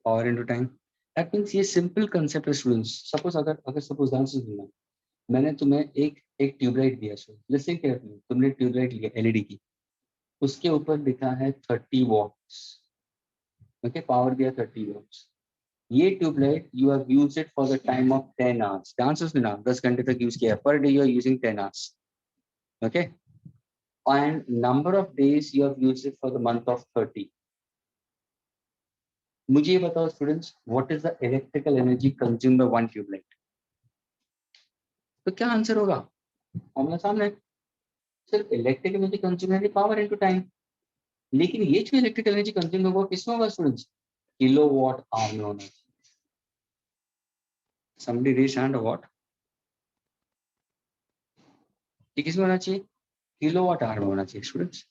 Power into time. That means ये simple concept है students. Suppose अगर suppose ध्यान से सुनना, मैंने तुम्हें एक ट्यूबलाइट दिया, लिसन केयरफुली, तुमने ट्यूबलाइट लिया एलईडी की, उसके ऊपर लिखा है 30 वॉट्स, ओके, पावर दिया 30 वॉट्स। ये tube light you have used it for the time of 10 hours, ध्यान से सुनना, 10 घंटे तक यूज किया, पर day you are using 10 hours, okay, and number of days you have used it for the month of 30। मुझे ये बताओ students, what is the electrical energy consumed by one tube light? तो क्या आंसर होगा? फॉर्मूला सामने, सिर्फ इलेक्ट्रिकल एनर्जी कंज्यूम है power into time, लेकिन ये जो इलेक्ट्रिकल एनर्जी कंज्यूम होगा किसमें होगा स्टूडेंट्स? किलोवाट आवर में होना चाहिए। Somebody raise hand or what? ये किसमें होना चाहिए? किलोवाट आवर में होना चाहिए स्टूडेंट्स।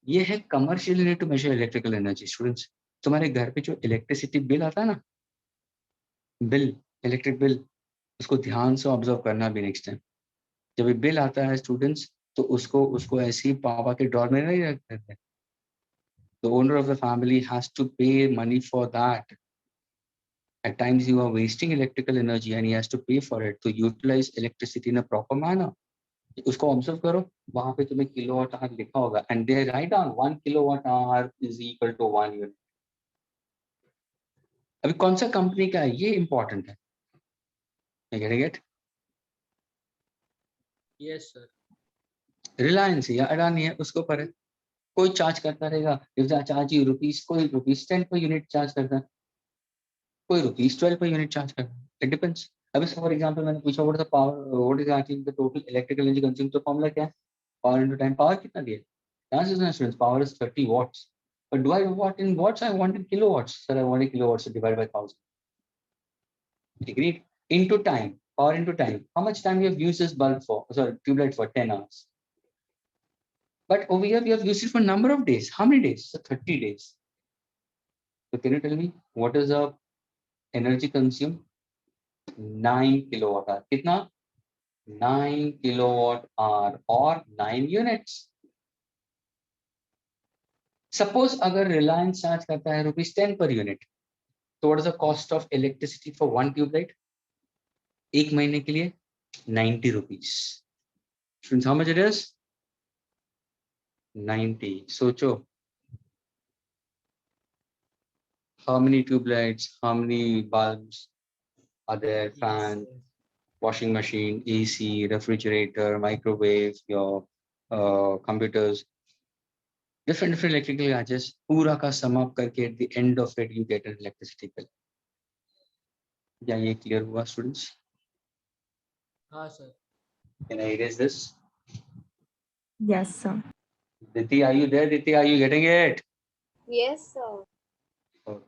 ये है commercial unit to measure electrical energy students. तुम्हारे घर पे जो इलेक्ट्रिसिटी बिल आता है ना, बिल, इलेक्ट्रिक बिल, उसको ध्यान से ऑब्जर्व करना भी नेक्स्ट टाइम। जब ये बिल आता है स्टूडेंट्स, तो उसको ऐसे ही पापा के ड्रॉर में नहीं रखते थे। The owner of the family has to pay money for that. At times you are wasting electrical energy and he has to pay for it to utilize electricity in a proper manner. उसको observe करो, वहां पे तुम्हें kilowatt hour लिखा होगा and they write down 1 kilowatt hour is equal to 1 unit. अभी कौन सा कंपनी का है ये इंपॉर्टेंट है, गेट? Yes, sir. रिलायंस या अडानी है, उसके ऊपर है, कोई चार्ज करता रहेगा, चार्ज यू रुपीज, कोई रुपीज 10 पर यूनिट चार्ज करता है, कोई रुपीज 12 पर यूनिट चार्ज करता है, इट डिपेंड्स। अभी फॉर एग्जांपल मैंने पूछा what is the power, what is actually the total electrical energy consume, तो फॉर्मूला क्या है? Power into time. पावर कितना दिया? ध्यान से सुनना students, power is 30 watts, but do I want in watts? I want in kilowatts, sir, I want in kilowatts, so divide by 1000, agreed? Into time, power into time, how much time you have used this bulb for, sorry, tube light for? 10 hours, but over here we have used it for number of days. How many days? So 30 days. So can you tell me what is the energy consumed? 9 kilowatt hour. कितना? 9 kilowatt hour or 9 units. Suppose अगर Reliance charge करता है ₹10 per unit, तो what is the cost of electricity for one tube light? एक महीने के लिए ₹90. Students, how much it is? 90. सोचो, how many tube lights, how many bulbs are there, fan, washing machine, AC, refrigerator, microwave, your computers, different electrical gadgets, पूरा का sum up करके at the end of it you get an electricity bill. क्या ये clear हुआ students? हाँ sir. Can I erase this? Yes, sir. Diti, are you there? Diti, are you getting it? Yes, sir. Okay.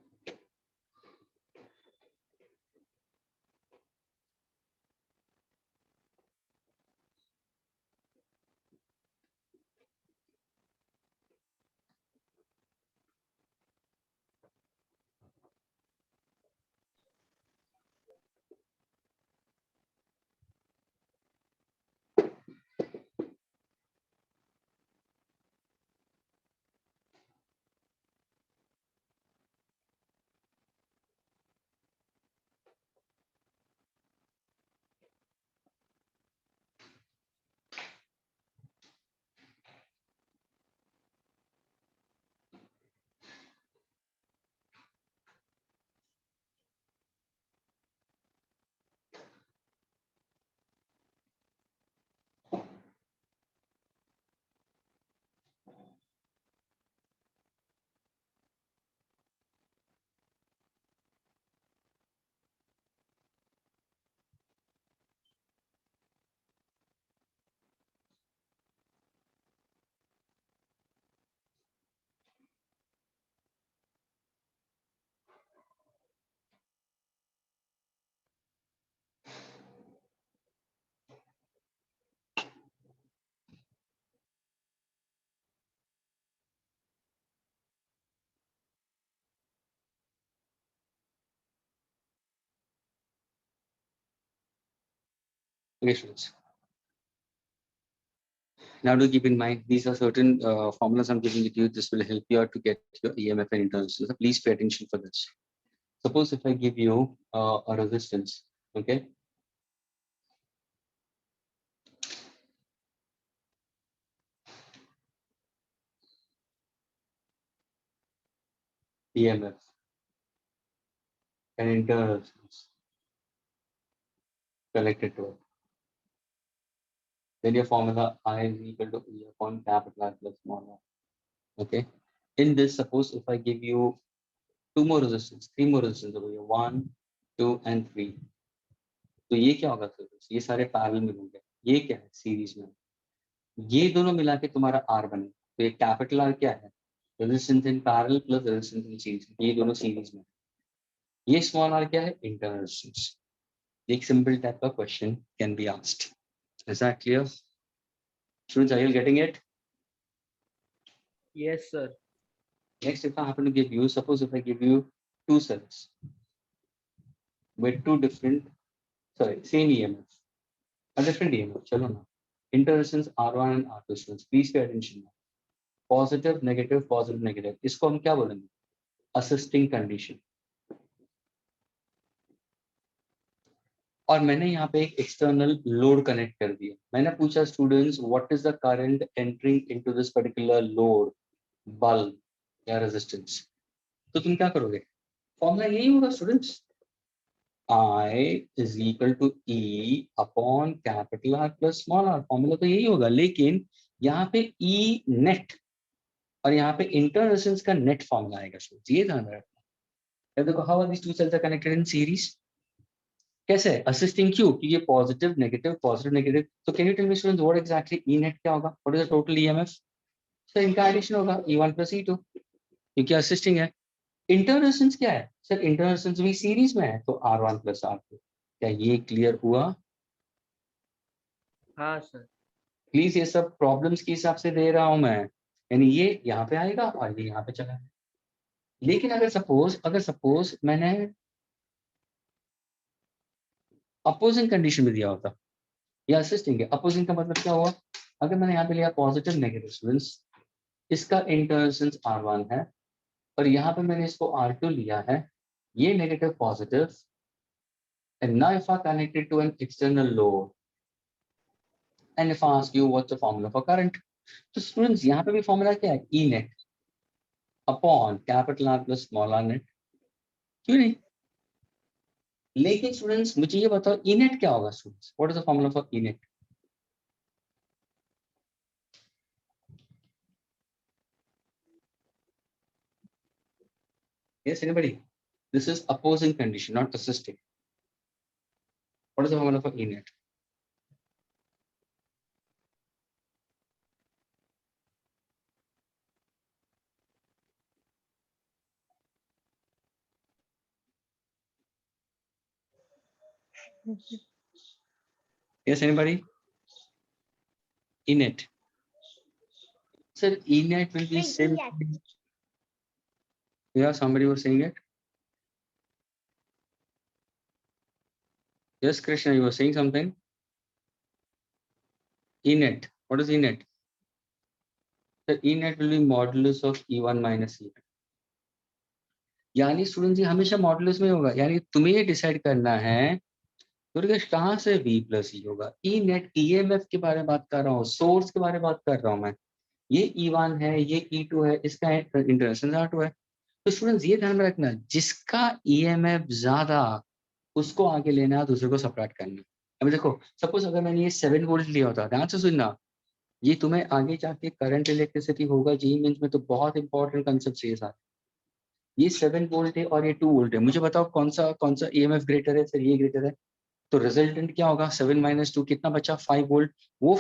Okay, students. Now do keep in mind, these are certain formulas I'm giving it to you. This will help you out to get your EMF and internals. So please pay attention for this. Suppose if I give you a resistance, okay? EMF and internal resistance connected to it. Then your formula I is equal to E upon capital R plus small r. Okay. In this, suppose if I give you two more resistance, three more resistance over here, 1, 2 and 3. तो ये क्या होगा sir? ये सारे parallel में होंगे. ये क्या है? सीरीज में. ये दोनों मिला के तुम्हारा R बने. तो ये कैपिटल R क्या है? Resistance in parallel plus resistance in series. ये दोनों सीरीज में. ये स्मॉल r क्या है? Internal resistance. एक सिंपल टाइप का question can be asked. Is that clear? Students, are you getting it? Yes sir. Next, if I happen to give you, suppose if I give you two cells with two different, same EMF, a different EMF, chalo na. Interresistance R1 and R2 students, please pay attention. Positive, negative, positive, negative. इसको हम क्या बोलेंगे? Assisting condition. और मैंने यहाँ पे एक external load connect कर दिया. मैंने पूछा students, what is the current entering into this particular load, bulb या रेजिस्टेंस. तो तुम क्या करोगे? फॉर्मूला यही होगा students. I is equal to E upon capital R plus small r. Formula तो यही होगा, लेकिन यहाँ पे E नेट और यहाँ पे इंटरनल रेजिस्टेंस का नेट फॉर्मूला आएगा स्टूडेंट्स. ये ध्यान रखना. देखो, how are these two cells are connected in series. कैसे? असिस्टिंग क्यों? क्योंकि ये पॉजिटिव नेगेटिव. तो can you tell me students what exactly E net क्या होगा? What is the total EMF? Sir इनका एडिशन होगा E1 plus E2, क्योंकि असिस्टिंग है. इंटरनल रेजिस्टेंस क्या है? सर इंटरनल रेजिस्टेंस भी सीरीज में है, तो R1 plus R2. क्या ये क्लियर हुआ? हाँ सर. प्लीज ये सब प्रॉब्लम्स के हिसाब से दे रहा हूं मैं, यानी ये यहाँ पे आएगा और ये यहाँ पे चला. लेकिन अगर सपोज मैंने अपोजिंग कंडीशन में दिया होता, या असिस्टिंग है. अपोजिंग का मतलब क्या हुआ? अगर मैंने यहाँ पे लिया पॉजिटिव नेगेटिव स्टूडेंट्स, इसका इंटरनल रेजिस्टेंस R1 है और यहाँ पे मैंने इसको R2 लिया है, ये negative positive, and now if I connect it to an external load and if I ask you what's the formula for current, तो स्टूडेंट्स यहाँ पे भी फॉर्मूला क्या है, E net upon capital R plus small r net, क्यों नहीं? लेकिन students मुझे ये बताओ E net क्या होगा students, what is the formula for E net? Yes, anybody? This is opposing condition, not assisting. What is the formula for E net? Yes, anybody? E net. Sir, E net will be simply. Yeah, somebody was saying it. Yes, Krishna, you were saying something. E net. What is E net? The E net will be modulus of E1 minus E2. यानी student जी हमेशा modulus में होगा, यानी तुम्हें ये decide करना है दुर्गेश कहाँ से V प्लस E होगा। E नेट EMF के बारे में बात कर रहा हूँ, सोर्स के बारे में बात कर रहा हूँ मैं। ये E1 है, ये E2 है, इसका इंटरसेक्शन R2 है। तो स्टूडेंट्स ये ध्यान में रखना, जिसका EMF ज्यादा उसको आगे लेना है, दूसरे को सब्ट्रैक्ट करना है। अभी देखो सपोज अगर मैंने ये 7 वोल्ट लिया होता, ध्यान से सुनना, ये तुम्हें आगे जाके करंट इलेक्ट्रिसिटी होगा जी मीन्स में, तो बहुत इंपॉर्टेंट कंसेप्ट ये साथ। ये 7 वोल्ट है और ये 2 वोल्ट है, मुझे बताओ कौन सा EMF ग्रेटर है? सर ये ग्रेटर है, तो रिजल्टेंट क्या होगा? 7 माइनस 2 कितना बचा? 5 वोल्ट। वो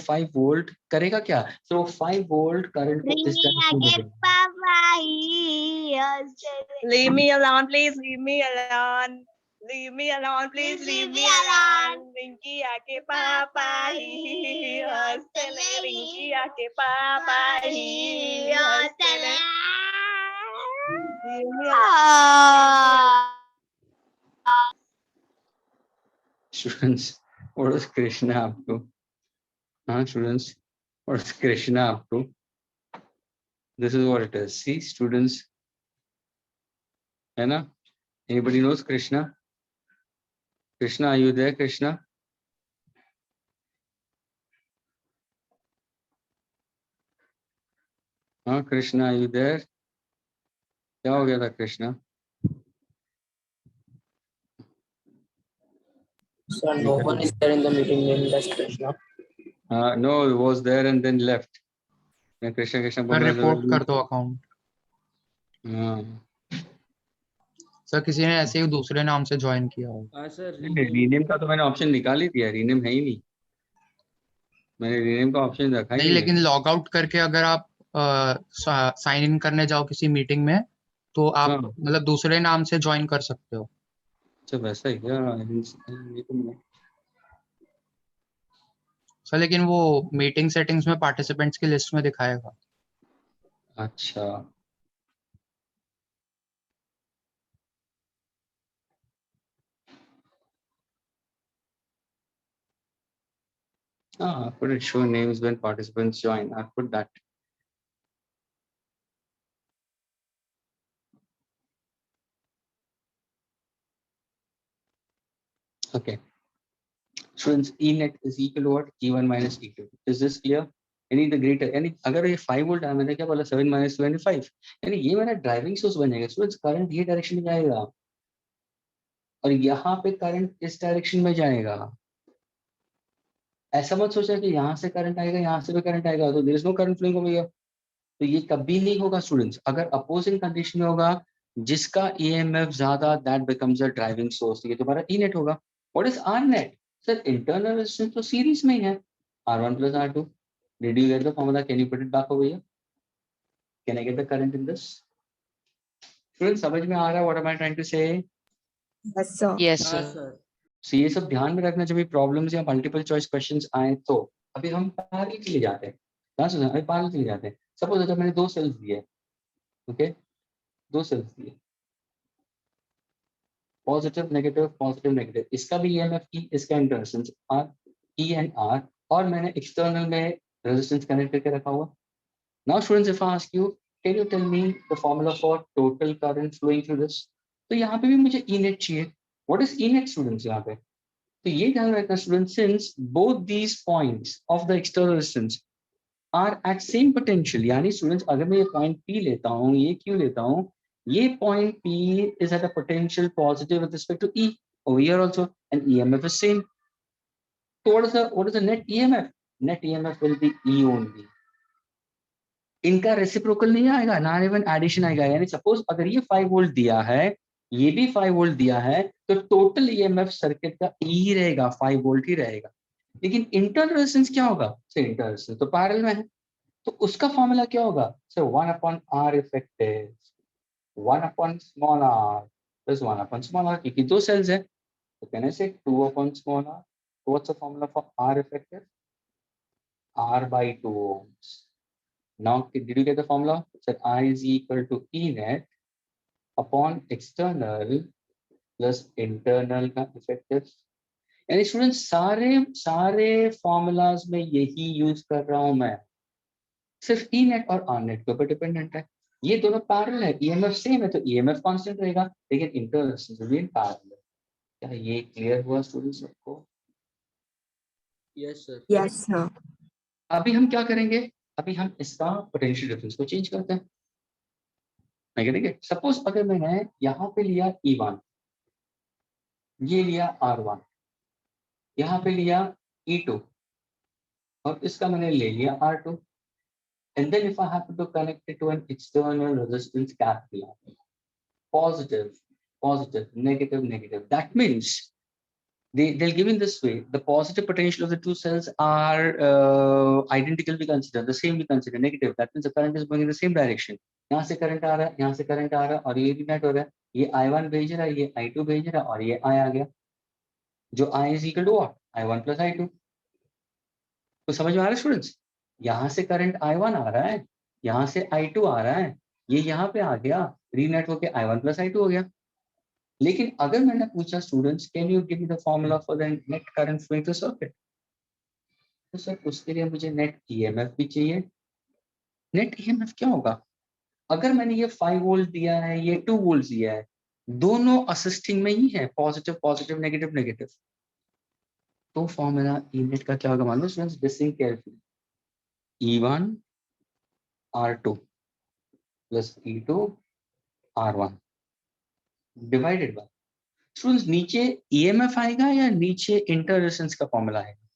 5 वोल्ट करेगा क्या? तो 5 वोल्ट करंट को इस डायरेक्शन में देगा। Leave me alone, please leave me alone. Leave me alone, please leave me alone. Rinky आके पापा ही हंसते ले, रिंकी आके पापा ही हंसते ले। Leave me alone. Students what is Krishna आपको? हाँ स्टूडेंट्स व्हाट इज कृष्णा आपको? This is what it is. See students, है ना? Anybody knows Krishna? Krishna are you there? Krishna हाँ कृष्णा आर यू देयर? क्या हो गया था Krishna? Sir, no one is there in the meeting named as Krishna. No, was there and then left. मैं कृष्णा कृष्णा बोल रहा था। रिपोर्ट कर दो अकाउंट। हाँ सर किसी ने ऐसे ही दूसरे नाम से ज्वाइन किया हो। हाँ सर, रीनेम का तो मैंने ऑप्शन निकाल ही दिया, रीनेम है ही नहीं, मैंने रीनेम का ऑप्शन रखा ही नहीं, नहीं। लेकिन लॉग आउट करके अगर आप साइन इन करने जाओ किसी मीटिंग में तो आप हाँ। मतलब दूसरे नाम से ज्वाइन कर सकते हो। अच्छा वैसा ही क्या? ये तो मैं- सर लेकिन वो मीटिंग सेटिंग्स में पार्टिसिपेंट्स की लिस्ट में दिखाएगा। अच्छा I put it show names when participants join. I put that. Okay. Students, E net is equal to what? E1 minus E2. Is this clear? Any the greater? Any अगर ये 5 volt है, मैंने क्या बोला 7 minus 25, यानी ये मेरा driving source बनेगा। स्टूडेंट्स करंट ये डायरेक्शन में जाएगा और यहाँ पे करंट इस डायरेक्शन में जाएगा। ऐसा मत सोचा कि यहाँ से करंट आएगा, यहाँ से भी करंट आएगा, तो there is no current flowing over here. तो ये कभी नहीं होगा स्टूडेंट्स। अगर अपोजिंग कंडीशन में होगा, जिसका EMF ज्यादा, that becomes a driving source, ये तुम्हारा E net होगा। What is R net? Sir internal resistance तो सीरीज में ही है, R1 plus R2. Did you get the formula? Can you put it back over here? Can I get the current in this? Students समझ में आ रहा है what am I trying to say? Yes, sir. Yes हाँ sir. Sir. So ये सब ध्यान में रखना जब भी प्रॉब्लम्स या मल्टीपल चॉइस क्वेश्चंस आए तो। अभी हम पैरेलल के लिए जाते हैं, ध्यान से सुनो, अभी पैरेलल के लिए जाते हैं। सपोज अगर मैंने 2 सेल्स दिए, ओके, 2 सेल्स दिए, पॉजिटिव नेगेटिव, इसका भी EMF E, इसका इंटरसेंस R, E एंड R, और मैंने एक्सटर्नल में रेजिस्टेंस कनेक्ट करके रखा हुआ। Now students, if I ask you, can you tell me the formula for total current flowing through this? तो यहाँ पे भी मुझे E net चाहिए. What is E net students यहाँ पे? तो ये ध्यान रखना students, since both these points of the external resistance are at same potential, यानी students अगर मैं ये point P लेता हूँ, ये Q लेता हूँ, ये point P is at a potential positive with respect to E. Over here also, and EMF is same. So what is the net EMF? Net EMF will be E only. इनका reciprocal नहीं आएगा, not even addition आएगा. यानी suppose अगर ये 5 volt दिया है, ये भी 5 वोल्ट दिया है, तो टोटल ईएमएफ सर्किट का ई रहेगा, 5 वोल्ट ही रहेगा. लेकिन इंटरनल रेजिस्टेंस क्या होगा? सर इंटरनल रेजिस्टेंस तो पैरेलल में है, तो उसका फॉर्मूला क्या होगा? Sir 1/R effective, 1/r plus 1/r, क्योंकि दो सेल्स है, तो कहने से 2/r. What's the formula for R effective? R/2 ohms. Now, did you get the formula? That I is equal to E net upon external plus internal का effective. यानी students सारे formulas में यही यूज कर रहा हूं मैं, सिर्फ E net और R net के ऊपर डिपेंडेंट है. ये दोनों पैरेलल है, EMF सेम है तो EMF कांस्टेंट रहेगा, लेकिन इंटरनल रेजिस्टेंस भी पैरेलल है. क्या ये क्लियर हुआ स्टूडेंट्स सबको? Yes sir. Yes, sir. अभी हम क्या करेंगे? अभी हम इसका पोटेंशियल डिफरेंस को चेंज करते हैं. ठीक है, सपोज अगर मैंने यहाँ पे लिया E1, ये लिया R1, यहाँ पे लिया E2 और इसका मैंने ले लिया R2, and then if I happen to connect it to an external resistance capital R, positive, negative, that means they'll give in this way, the positive potential of the two cells are identical, we consider the same, we consider negative, that means the current is going in the same direction. यहाँ से current आ रहा है, यहाँ से current आ रहा है और ये रिनेट हो रहा है, ये I1 भेज रहा है, ये I2 भेज रहा है और ये I आ गया, जो I is equal to what? I1 plus I2. तो समझ में आ रहा है स्टूडेंट्स? यहाँ से करंट I1 आ रहा है, यहाँ से I2 आ रहा है, ये यहाँ पे आ गया, रिनेट होके I1 plus I2 हो गया. लेकिन अगर मैंने पूछा students, can you give me the formula for the net current flowing through circuit, तो सर उसके लिए मुझे नेट ईएमएफ भी चाहिए. नेट ईएमएफ क्या होगा? अगर मैंने ये 5 वोल्ट दिया है, ये 2 वोल्ट दिया है, दोनों असिस्टिंग में ही है, पॉजिटिव, नेगेटिव, तो फॉर्मूला ई नेट का क्या होगा? मान लो students, listening carefully, E1 R2 plus E2 R1 divided by, students नीचे ईएमएफ आएगा या नीचे इंटर रेजिस्टेंस का फॉर्मूला आएगा?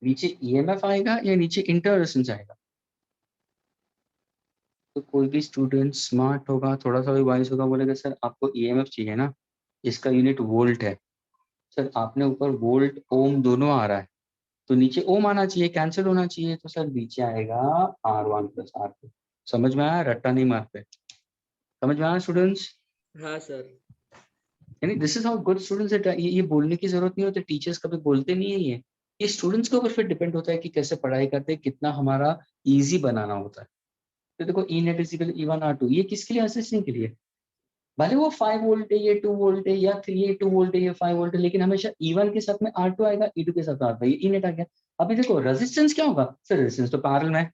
नीचे ईएमएफ आएगा या नीचे इंटर रेजिस्टेंस आएगा? तो कोई भी स्टूडेंट स्मार्ट होगा, थोड़ा सा भी वाइज होगा, बोलेगा सर आपको ईएमएफ चाहिए ना, इसका यूनिट वोल्ट है. सर आपने ऊपर वोल्ट ओम दोनों आ रहा है, तो नीचे ओम आना चाहिए, कैंसिल होना चाहिए, तो सर नीचे आएगा R1 प्लस R2. समझ में आया? रट्टा नहीं मारते. समझ में आया स्टूडेंट्स? हाँ सर. यानी this is how good students है. ये बोलने की जरूरत नहीं होती, टीचर्स कभी बोलते नहीं है. ये स्टूडेंट्स के ऊपर फिर डिपेंड होता है कि कैसे पढ़ाई करते हैं, कितना हमारा इजी बनाना होता है. तो देखो E net is equal to E1 R2, ये किसके लिए? असिस्टिंग के लिए. भले वो 5 वोल्ट है, ये 2 वोल्ट है, या 3 ये 2 वोल्ट है, ये 5 वोल्ट है, लेकिन हमेशा E1 के साथ में R2 आएगा, E2 के साथ R2, ये E net आ गया. अभी देखो रेजिस्टेंस क्या होगा? सर रेजिस्टेंस तो पैरेलल में है,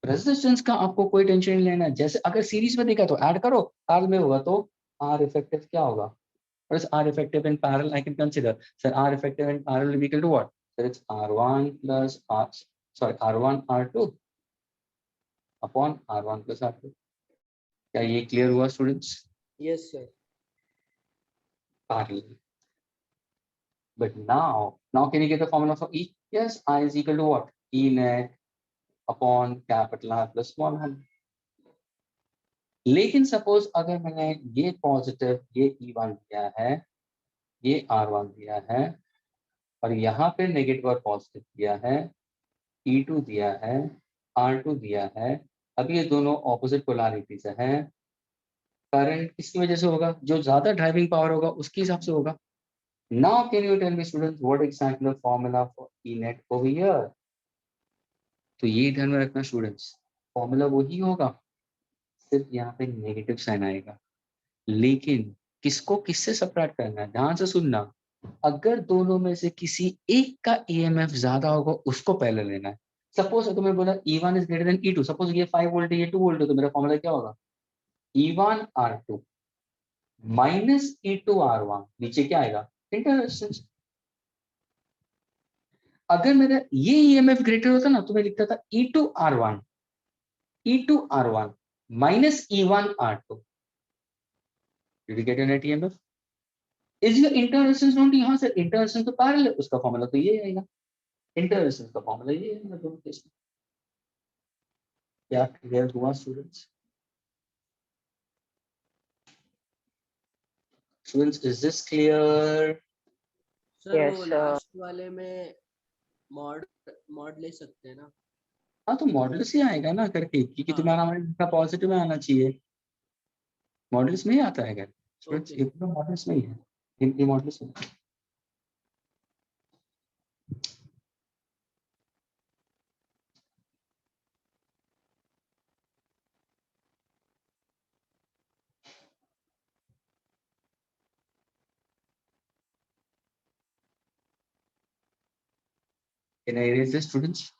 रेजिस्टेंस का आपको कोई टेंशन नहीं लेना. जैसे अगर सीरीज में देखा तो ऐड करो, पैरेलल में होगा तो R इफेक्टिव क्या होगा? What is R effective in parallel? I can consider. So R effective in parallel is equal to what? So it's R1 plus R1 R2 upon R1 plus R2. क्या ये clear हुआ students? Yes sir. Parallel. But now can you get the formula for E? Yes, I is equal to what? E net upon capital R plus small r. लेकिन suppose अगर मैंने ये positive, ये E1 दिया है, ये R1 दिया है, और यहाँ पे नेगेटिव और पॉजिटिव दिया है, E2 दिया है, R2 दिया है. अब ये दोनों ऑपोजिट पोलैरिटी से हैं. करंट किसकी वजह से होगा? जो ज्यादा ड्राइविंग पावर होगा उसके हिसाब से होगा. Now can you tell me students what exactly the formula for E net over here? तो ये ध्यान में रखना स्टूडेंट्स, फॉर्मूला वही होगा, सिर्फ यहाँ पे नेगेटिव साइन आएगा. लेकिन किसको किससे सबट्रैक्ट करना है? ध्यान से सुनना. अगर दोनों में से किसी एक का ईएमएफ ज्यादा होगा उसको पहले लेना है। सपोज अगर मैं बोला E1 is greater then E2, suppose ये 5 वोल्ट है ये 2 वोल्ट है, तो मेरा फॉर्मूला क्या होगा? E1 R2 minus E2 R1, नीचे क्या आएगा? Inter resistance. अगर मेरा ये ईएमएफ ग्रेटर होता ना तो मैं लिखता था E2 R1 minus E1 R2। Did you get your net EMF? Is your inter resistance known? यहाँ से इंटर रेजिस्टेंस तो पैरेलल है, उसका फॉर्मूला तो ये आएगा। इंटर रेजिस्टेंस का फॉर्मूला ये है दोनों केस में। क्या क्लियर हुआ students? Students, is this clear? Sir Yes, वो sir. लास्ट वाले में मॉड मॉड ले सकते हैं ना? हाँ तो मॉडल्स ही आएगा ना करके, क्योंकि हाँ। तुम्हारा हमारा पॉजिटिव में आना चाहिए। मॉडल्स में ही आता है। Students Okay. ये पूरा मॉडल्स में ही है, इनके मॉडल्स में। Can I erase this, students?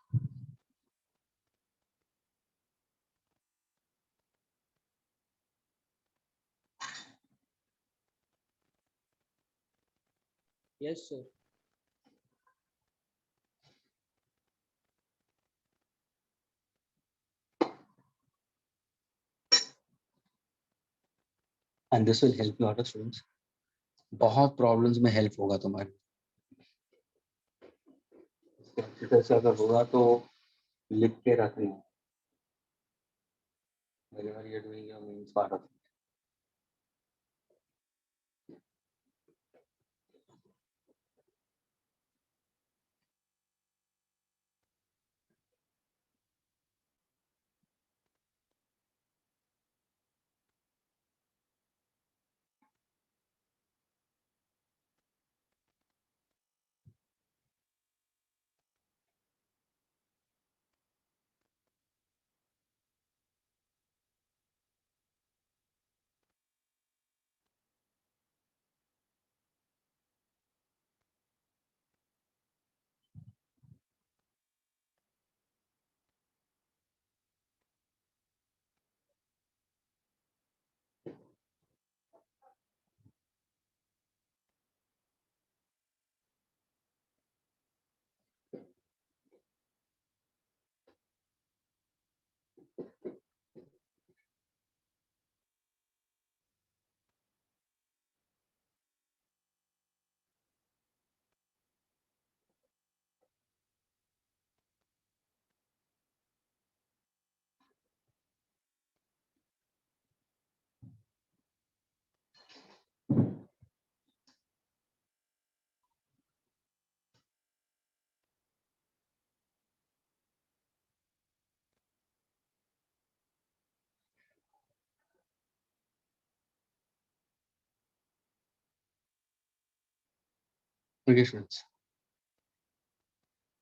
Yes, sir. And this will help you out, students. बहुत प्रॉब्लम्स में हेल्प होगा तुम्हारे। से अगर होगा तो लिख के रखना। Whenever you're doing your main part of it. Okay, students.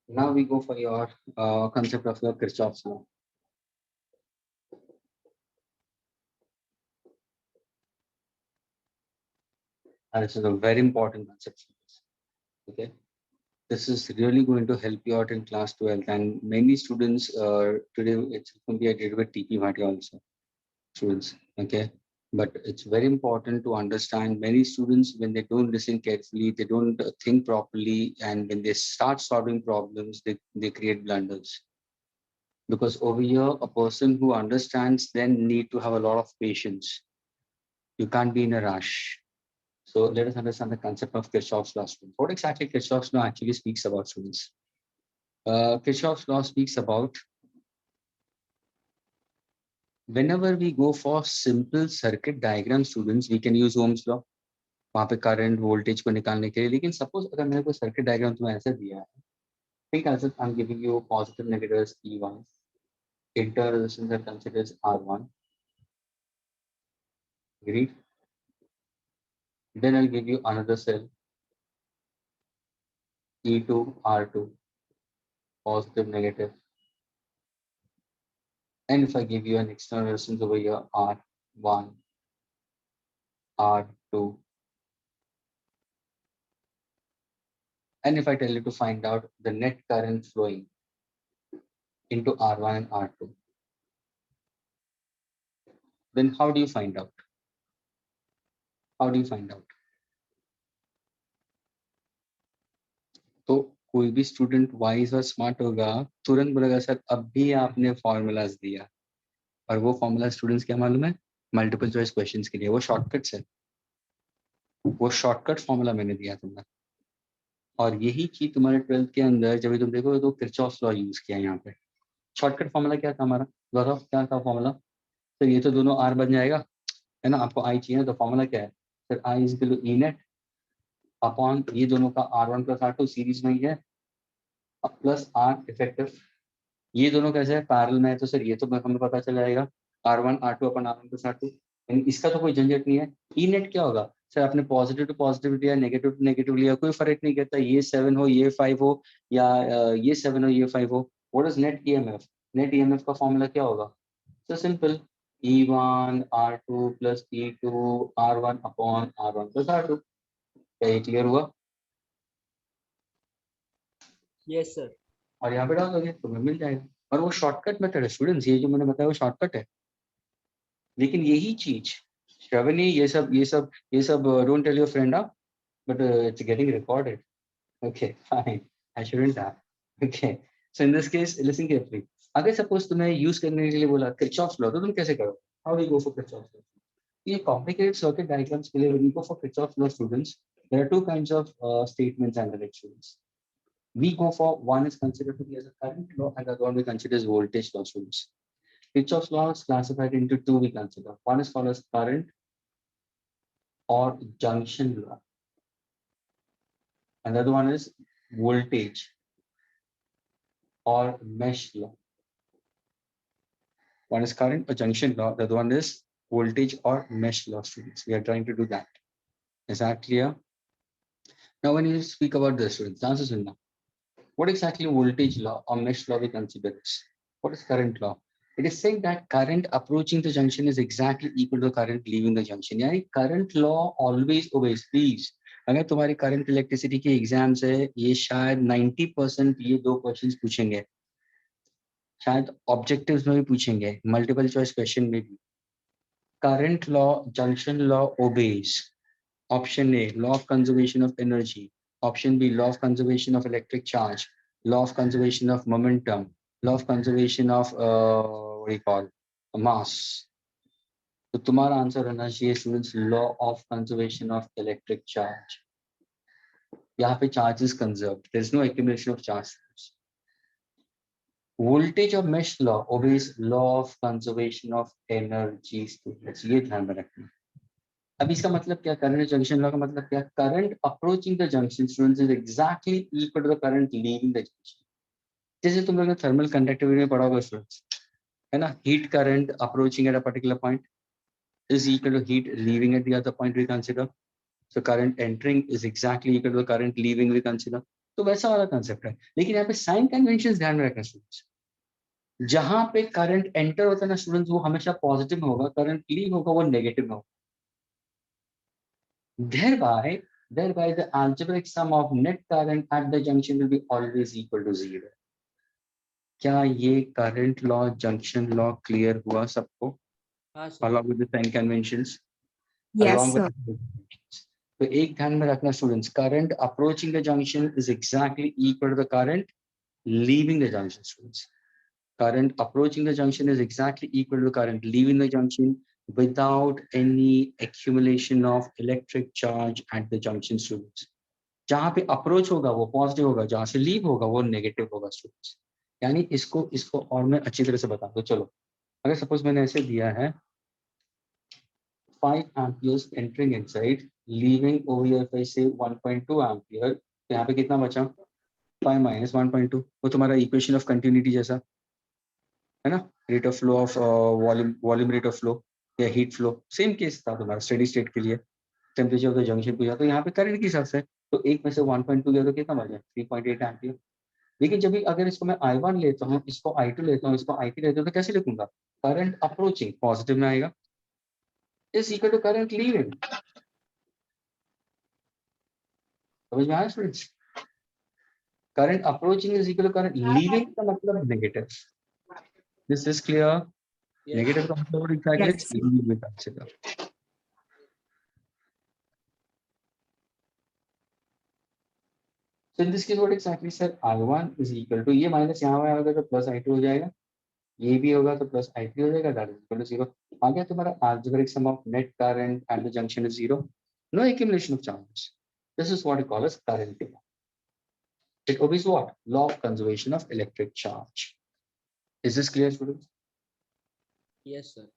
Now we go for your concept of your Kirchhoff's law. And this is a very important concept. Okay. This is really going to help you out in class 12, and many students today it's going to be a little bit TP Bhatia also, students. Okay. But it's very important to understand many students, when they don't listen carefully, they don't think properly, and when they start solving problems, they create blunders. Because over here, a person who understands then need to have a lot of patience. You can't be in a rush. So let us understand the concept of Kirchhoff's law. Students. What exactly Kirchhoff's law actually speaks about, students? Kirchhoff's law speaks about whenever we go for simple circuit diagram, students, we can use Ohm's law. वहाँ पे current voltage को निकालने के लिए। लेकिन suppose अगर मेरे को सर्किट डायग्राम तुम्हें ऐसा दिया है, think as if I'm giving you positive negatives E1, inter resistance are considered R1. Agreed? Then I'll give you another cell E2 R2, positive negative. And if I give you an external resistance over here R1, R2, And if I tell you to find out the net current flowing into R1 and R2, then how do you find out? How do you find out? तो कोई भी student wise और smart होगा, तुरंत बोलेगा sir अभी आपने formulas दिया, और वो फॉर्मूला स्टूडेंट्स क्या मालूम है? मल्टीपल चॉइस क्वेश्चंस के लिए वो शॉर्टकट्स है, वो शॉर्टकट फॉर्मूला मैंने दिया तुमने। और यही चीज तुम्हारे 12th के अंदर जब भी तुम देखो तो किरचॉफ लॉ यूज किया यहाँ पे। शॉर्टकट फॉर्मूला क्या था हमारा? बताओ क्या था फॉर्मूला? तो ये तो दोनों आर बन जाएगा, है ना? आपको आई चाहिए तो फॉर्मूला क्या है sir? I is equal to E net upon ये दोनों का R1 प्लस R2 सीरीज में ही है, प्लस आर इफेक्टिव। ये दोनों कैसे है? पैरेलल में है, तो सर ये तो हमें पता चल जाएगा R1 R2 अपन R1 प्लस R2, यानी इसका तो कोई झंझट नहीं है। ई नेट क्या होगा सर? आपने पॉजिटिव टू पॉजिटिव लिया, नेगेटिव टू नेगेटिव लिया, कोई फर्क नहीं करता, ये 7 हो ये 5 हो, या ये 7 हो ये 5 हो। What is net EMF? Net EMF का फॉर्मूला क्या होगा? So simple, E1 R2 plus E2 R1 upon R1 plus R2। क्या ये क्लियर हुआ? Yes sir. और यहाँ पे डाल दोगे तुम्हें मिल जाएगा। और वो शॉर्टकट मेथड है स्टूडेंट्स, ये जो मैंने बताया वो शॉर्टकट है। लेकिन यही चीज श्रवणी, ये सब don't tell your friend up, but it's getting recorded. Okay fine, I shouldn't have. Okay so in this case listen carefully. अगर सपोज तुम्हें यूज करने के लिए बोला किरचॉफ लॉ, तो तुम कैसे करो? How do you go for Kirchhoff law? ये कॉम्प्लिकेटेड सर्किट डायग्राम्स के लिए when you go for Kirchhoff law students, there are two kinds of statements and directions. We go for one is considered to be as a current law, and the other one we consider as voltage law students. Kirchhoff's law is classified into two we consider. One is called as current or junction law. Another one is voltage or mesh law. One is current or junction law. The other one is voltage or mesh law students. We are trying to do that. Is that clear? Now when you speak about this students, answers in now. What exactly voltage law or mesh law we consider is? What is current law? It is saying that current approaching the junction is exactly equal to current leaving the junction. यानी current law always obeys. Please, अगर तुम्हारी current electricity की exams है, ये शायद 90% ये दो questions पूछेंगे, शायद ऑब्जेक्टिव्स में भी पूछेंगे, मल्टीपल चॉइस क्वेश्चन में भी। Current law, junction law obeys. Option A, law of conservation of energy. Option B, law of conservation of electric charge, law of conservation of momentum, law of conservation of what do you call mass. तो तुम्हारा answer होना चाहिए students law of conservation of electric charge. यहाँ पे charge is conserved, there is no accumulation of charge. Voltage of mesh law obeys law of conservation of energy students, ये ध्यान में रखना। अब इसका मतलब क्या? करंट जंक्शन लॉ का मतलब क्या? Current approaching the junction students is exactly equal to the current leaving the junction. जैसे तुम लोग ने थर्मल कंडक्टिविटी में पढ़ा होगा स्टूडेंट्स, है ना? Heat current approaching at a particular point is equal to heat leaving at the other point we consider. So current entering is exactly equal to the current leaving we consider. तो वैसा वाला concept है। लेकिन यहाँ पे sign convention ध्यान में रखना स्टूडेंट्स। जहां पे करंट एंटर होता है ना स्टूडेंट्स, वो हमेशा पॉजिटिव में होगा, करंट लीव होगा वो नेगेटिव में होगा। Thereby the algebraic sum of net current at the junction will be always equal to 0. क्या ये current law junction law clear हुआ सबको? हाँ sir. Along with the sign conventions. Yes, Along sir. with the conventions. तो एक ध्यान में रखना students, current approaching the junction is exactly equal to the current leaving the junction students. Current approaching the junction is exactly equal to current leaving the junction without any accumulation of electric charge at the junction students. जहाँ पे approach होगा वो positive होगा, जहाँ से leave होगा वो negative होगा स्टूडेंट्स। यानी इसको और मैं अच्छी तरह से बता दूं। चलो अगर सपोज मैंने ऐसे दिया है 5 amperes entering inside, leaving over here if I say 1.2 ampere, तो यहाँ पे कितना बचा? 5 minus 1.2। वो तुम्हारा इक्वेशन ऑफ कंटिन्यूटी जैसा है ना, rate of flow of volume rate of flow या हीट फ्लो, सेम केस था तुम्हारा स्टेडी स्टेट के लिए। टेम्परेचर ऑफ द जंक्शन पूछा तो यहाँ पे करंट के हिसाब से तो एक में से 1.2 गया तो कितना बचा? 3.8 एम्पियर। लेकिन जब भी अगर इसको मैं I1 लेता हूँ, इसको I2 लेता हूँ, इसको I3 लेता हूँ, तो कैसे लिखूंगा? करंट अप्रोचिंग पॉजिटिव में आएगा is equal to current leaving. समझ में आया students? current approaching is equal to current leaving का मतलब negative. This is clear. Yes. Negative का मतलब exactly Yes. leave we consider. So in this case what exactly sir, I1 is equal to, ये minus यहाँ में आएगा तो plus I2 हो जाएगा, ये भी होगा तो प्लस I3 हो जाएगा, that is equal to 0. आ गया तुम्हारा algebraic sum of net current and the junction is 0. No accumulation of charges. This is what we call as current law. It obeys what? Law of conservation of electric charge. Is this clear, students? Yes, sir.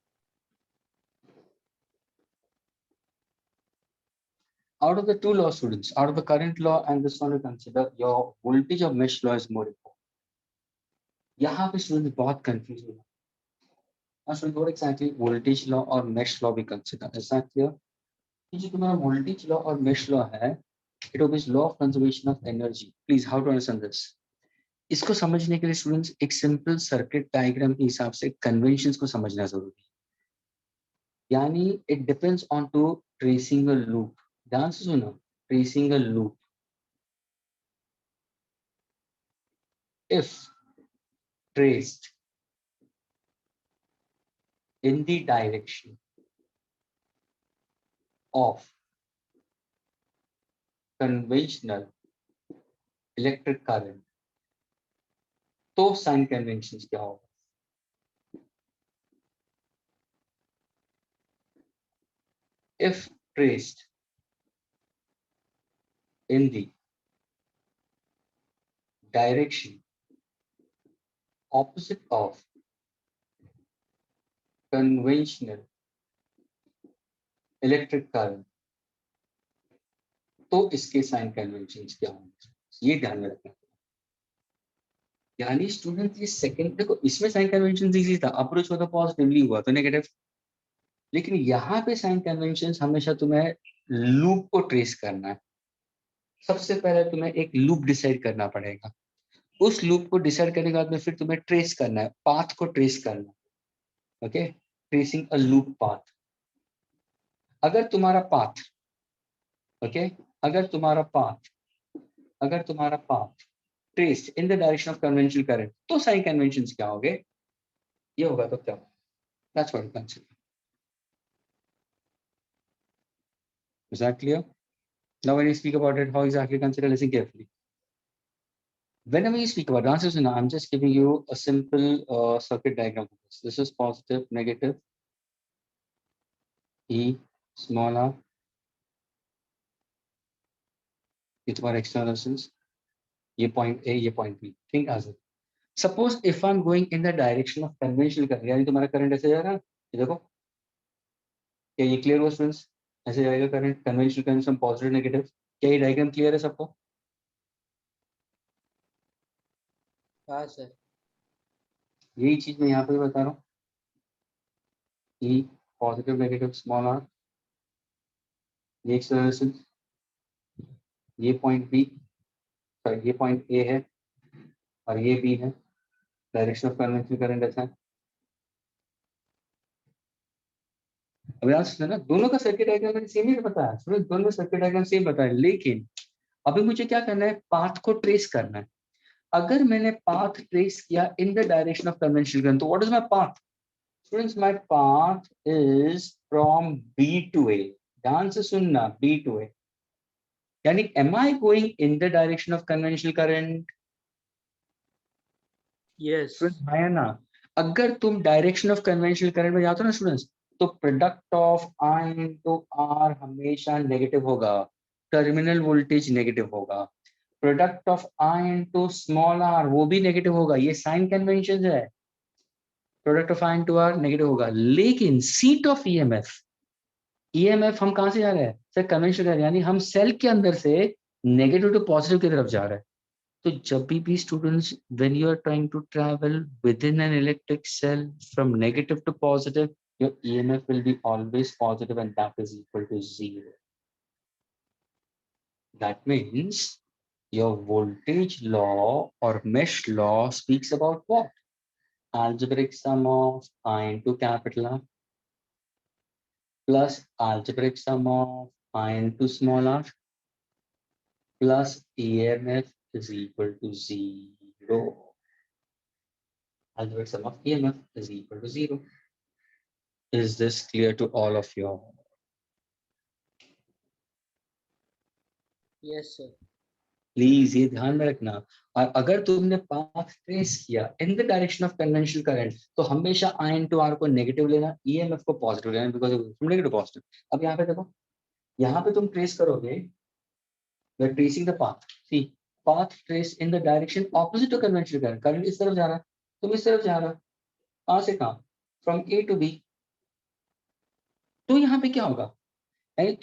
Out of the two law, students, out of the current law and this one, we consider your voltage of mesh law is more important. यहाँ पे students बहुत confused हो जाते हैं. Now, students, what exactly voltage law or mesh law we consider? Is that clear? कि जो तुम्हारा voltage law और mesh law है, it obeys law of conservation of energy. Please, how to understand this? इसको समझने के लिए students एक simple circuit diagram के हिसाब से conventions को समझना जरूरी है. यानी it depends on to tracing a loop. ध्यान से सुनो, tracing a loop. If traced in the direction of conventional electric current, तो sign conventions क्या होगा? If traced in the direction opposite of conventional electric current, तो इसके sign conventions क्या होंगे? ये ध्यान में रखना. यानी स्टूडेंट ये सेकंड, देखो इसमें साइन कन्वेंशन इजी था, अप्रोच हुआ तो पॉजिटिवली हुआ तो नेगेटिव, लेकिन यहाँ पे साइन कन्वेंशंस हमेशा तुम्हें लूप को ट्रेस करना है. सबसे पहले तुम्हें एक लूप डिसाइड करना पड़ेगा. उस लूप को डिसाइड करने के बाद में फिर तुम्हें ट्रेस करना है, पाथ को ट्रेस करना है. Okay, tracing a loop path. अगर तुम्हारा पाथ, ओके, अगर तुम्हारा path traced in the direction of conventional current, तो साइन कन्वेंशंस क्या होंगे? ये होगा तो क्या? That's what we consider. Is that clear? Now when you speak about it, how exactly consider, listen carefully. Whenever you speak about answers, I'm just giving you a simple circuit diagram. This is positive, negative, E, small r, it's for external resistance. ये point A, ये point B. Think as it. Suppose if I'm going in the direction of conventional current, यानी तुम्हारा current ऐसे जा रहा है, ये देखो, क्या ये clear हुआ students? ऐसे जाएगा current, conventional current from positive negative. क्या ये diagram clear है सबको? हाँ सर. यही चीज मैं यहाँ पे बता रहा हूँ. E, positive, negative, small r. ये external resistance. ये point B, sorry, ये point A है और ये B है. डायरेक्शन ऑफ कन्वेंशनल करंट ऐसा है. अब याद रखना ना, दोनों का सर्किट डायग्राम मैंने सेम ही बताया. सुनो, दोनों सर्किट डायग्राम सेम बताया, लेकिन अभी मुझे क्या करना है? पाथ को ट्रेस करना है. अगर मैंने पाथ ट्रेस किया in the direction of conventional current, तो what is my path? Students, my path is from B to A. ध्यान से सुनना, बी टू ए. यानी am I going in the direction of conventional current? Yes. है ना. अगर तुम direction of conventional current में जाते हो ना स्टूडेंट्स, तो product of I into R हमेशा नेगेटिव होगा. टर्मिनल वोल्टेज नेगेटिव होगा. Product of I into small R वो भी नेगेटिव होगा. ये साइन कन्वेंशन है. Product of I into R negative होगा. लेकिन सीट ऑफ ईएमएफ हम कहां से जा रहे हैं? सर कन्वेंशनल, यानी हम सेल के अंदर से नेगेटिव टू पॉजिटिव की तरफ जा रहे हैं. तो जब भी students, when you are trying to travel within an electric cell from negative to positive, your EMF will be always positive and that is equal to 0. That means your voltage law or mesh law speaks about what? Algebraic sum of I into capital R plus algebraic sum of I into small r plus EMF is equal to 0. Algebraic sum of EMF is equal to 0. Is this clear to all of you? Yes, sir. Please ये ध्यान में रखना। और अगर तुमने path trace किया in the direction of conventional current तो हमेशा I into R को नेगेटिव लेना, EMF को पॉजिटिव लेना, बिकॉज नेगेटिव पॉजिटिव। अब यहाँ पे देखो, यहाँ पे तुम ट्रेस करोगे, we are tracing the path, see path trace in the direction opposite to conventional current. Current इस तरफ जा रहा है, तुम इस तरफ जा रहा है, कहाँ से कहाँ, फ्रॉम A to B। तो यहाँ पे क्या होगा, यानी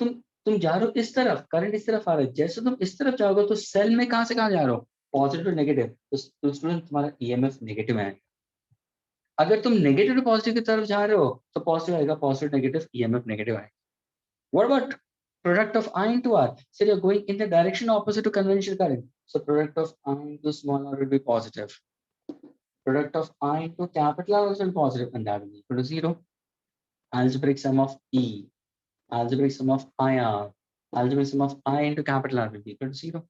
तुम जा रहे हो इस तरफ, करंट इस तरफ आ रहा है, जैसे तुम इस तरफ जाओगे तो सेल में कहां से कहां जा रहे हो, पॉजिटिव टू नेगेटिव, तो स्टूडेंट तुम्हारा ईएमएफ नेगेटिव है। अगर तुम नेगेटिव टू पॉजिटिव की तरफ जा रहे हो तो पॉजिटिव आएगा, पॉजिटिव नेगेटिव, ईएमएफ नेगेटिव आएगा। What about product of I into R? So you're going in the direction opposite to conventional current, so product of I into small r will be positive, product of I into capital R also will be positive, and that will be equal to 0. Algebraic sum of E, algebraic sum of IR, algebraic sum of I into capital R will be equal to 0.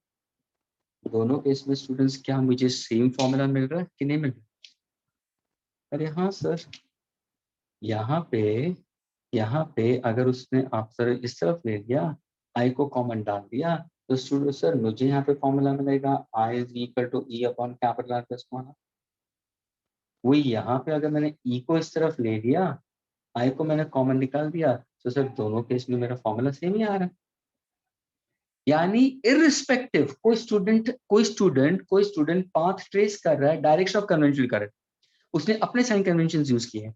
दोनों case में students क्या मुझे same formula मिल रहा है कि नहीं मिल रहा? अरे हाँ सर, यहाँ पे अगर उसने आप सर इस तरफ ले लिया, I को कॉमन डाल दिया, तो स्टूडेंट सर मुझे यहाँ पे फॉर्मूला मिलेगा I is equal to E upon capital R plus 1। वही यहाँ पे अगर मैंने E को इस तरफ ले लिया, I को मैंने कॉमन निकाल दिया, तो सर दोनों केस में मेरा फॉर्मूला सेम ही आ रहा है। यानी इररिस्पेक्टिव, कोई स्टूडेंट पाथ ट्रेस कर रहा है डायरेक्शन ऑफ कन्वेंशनल करंट, उसने अपने साइन कन्वेंशंस यूज किए।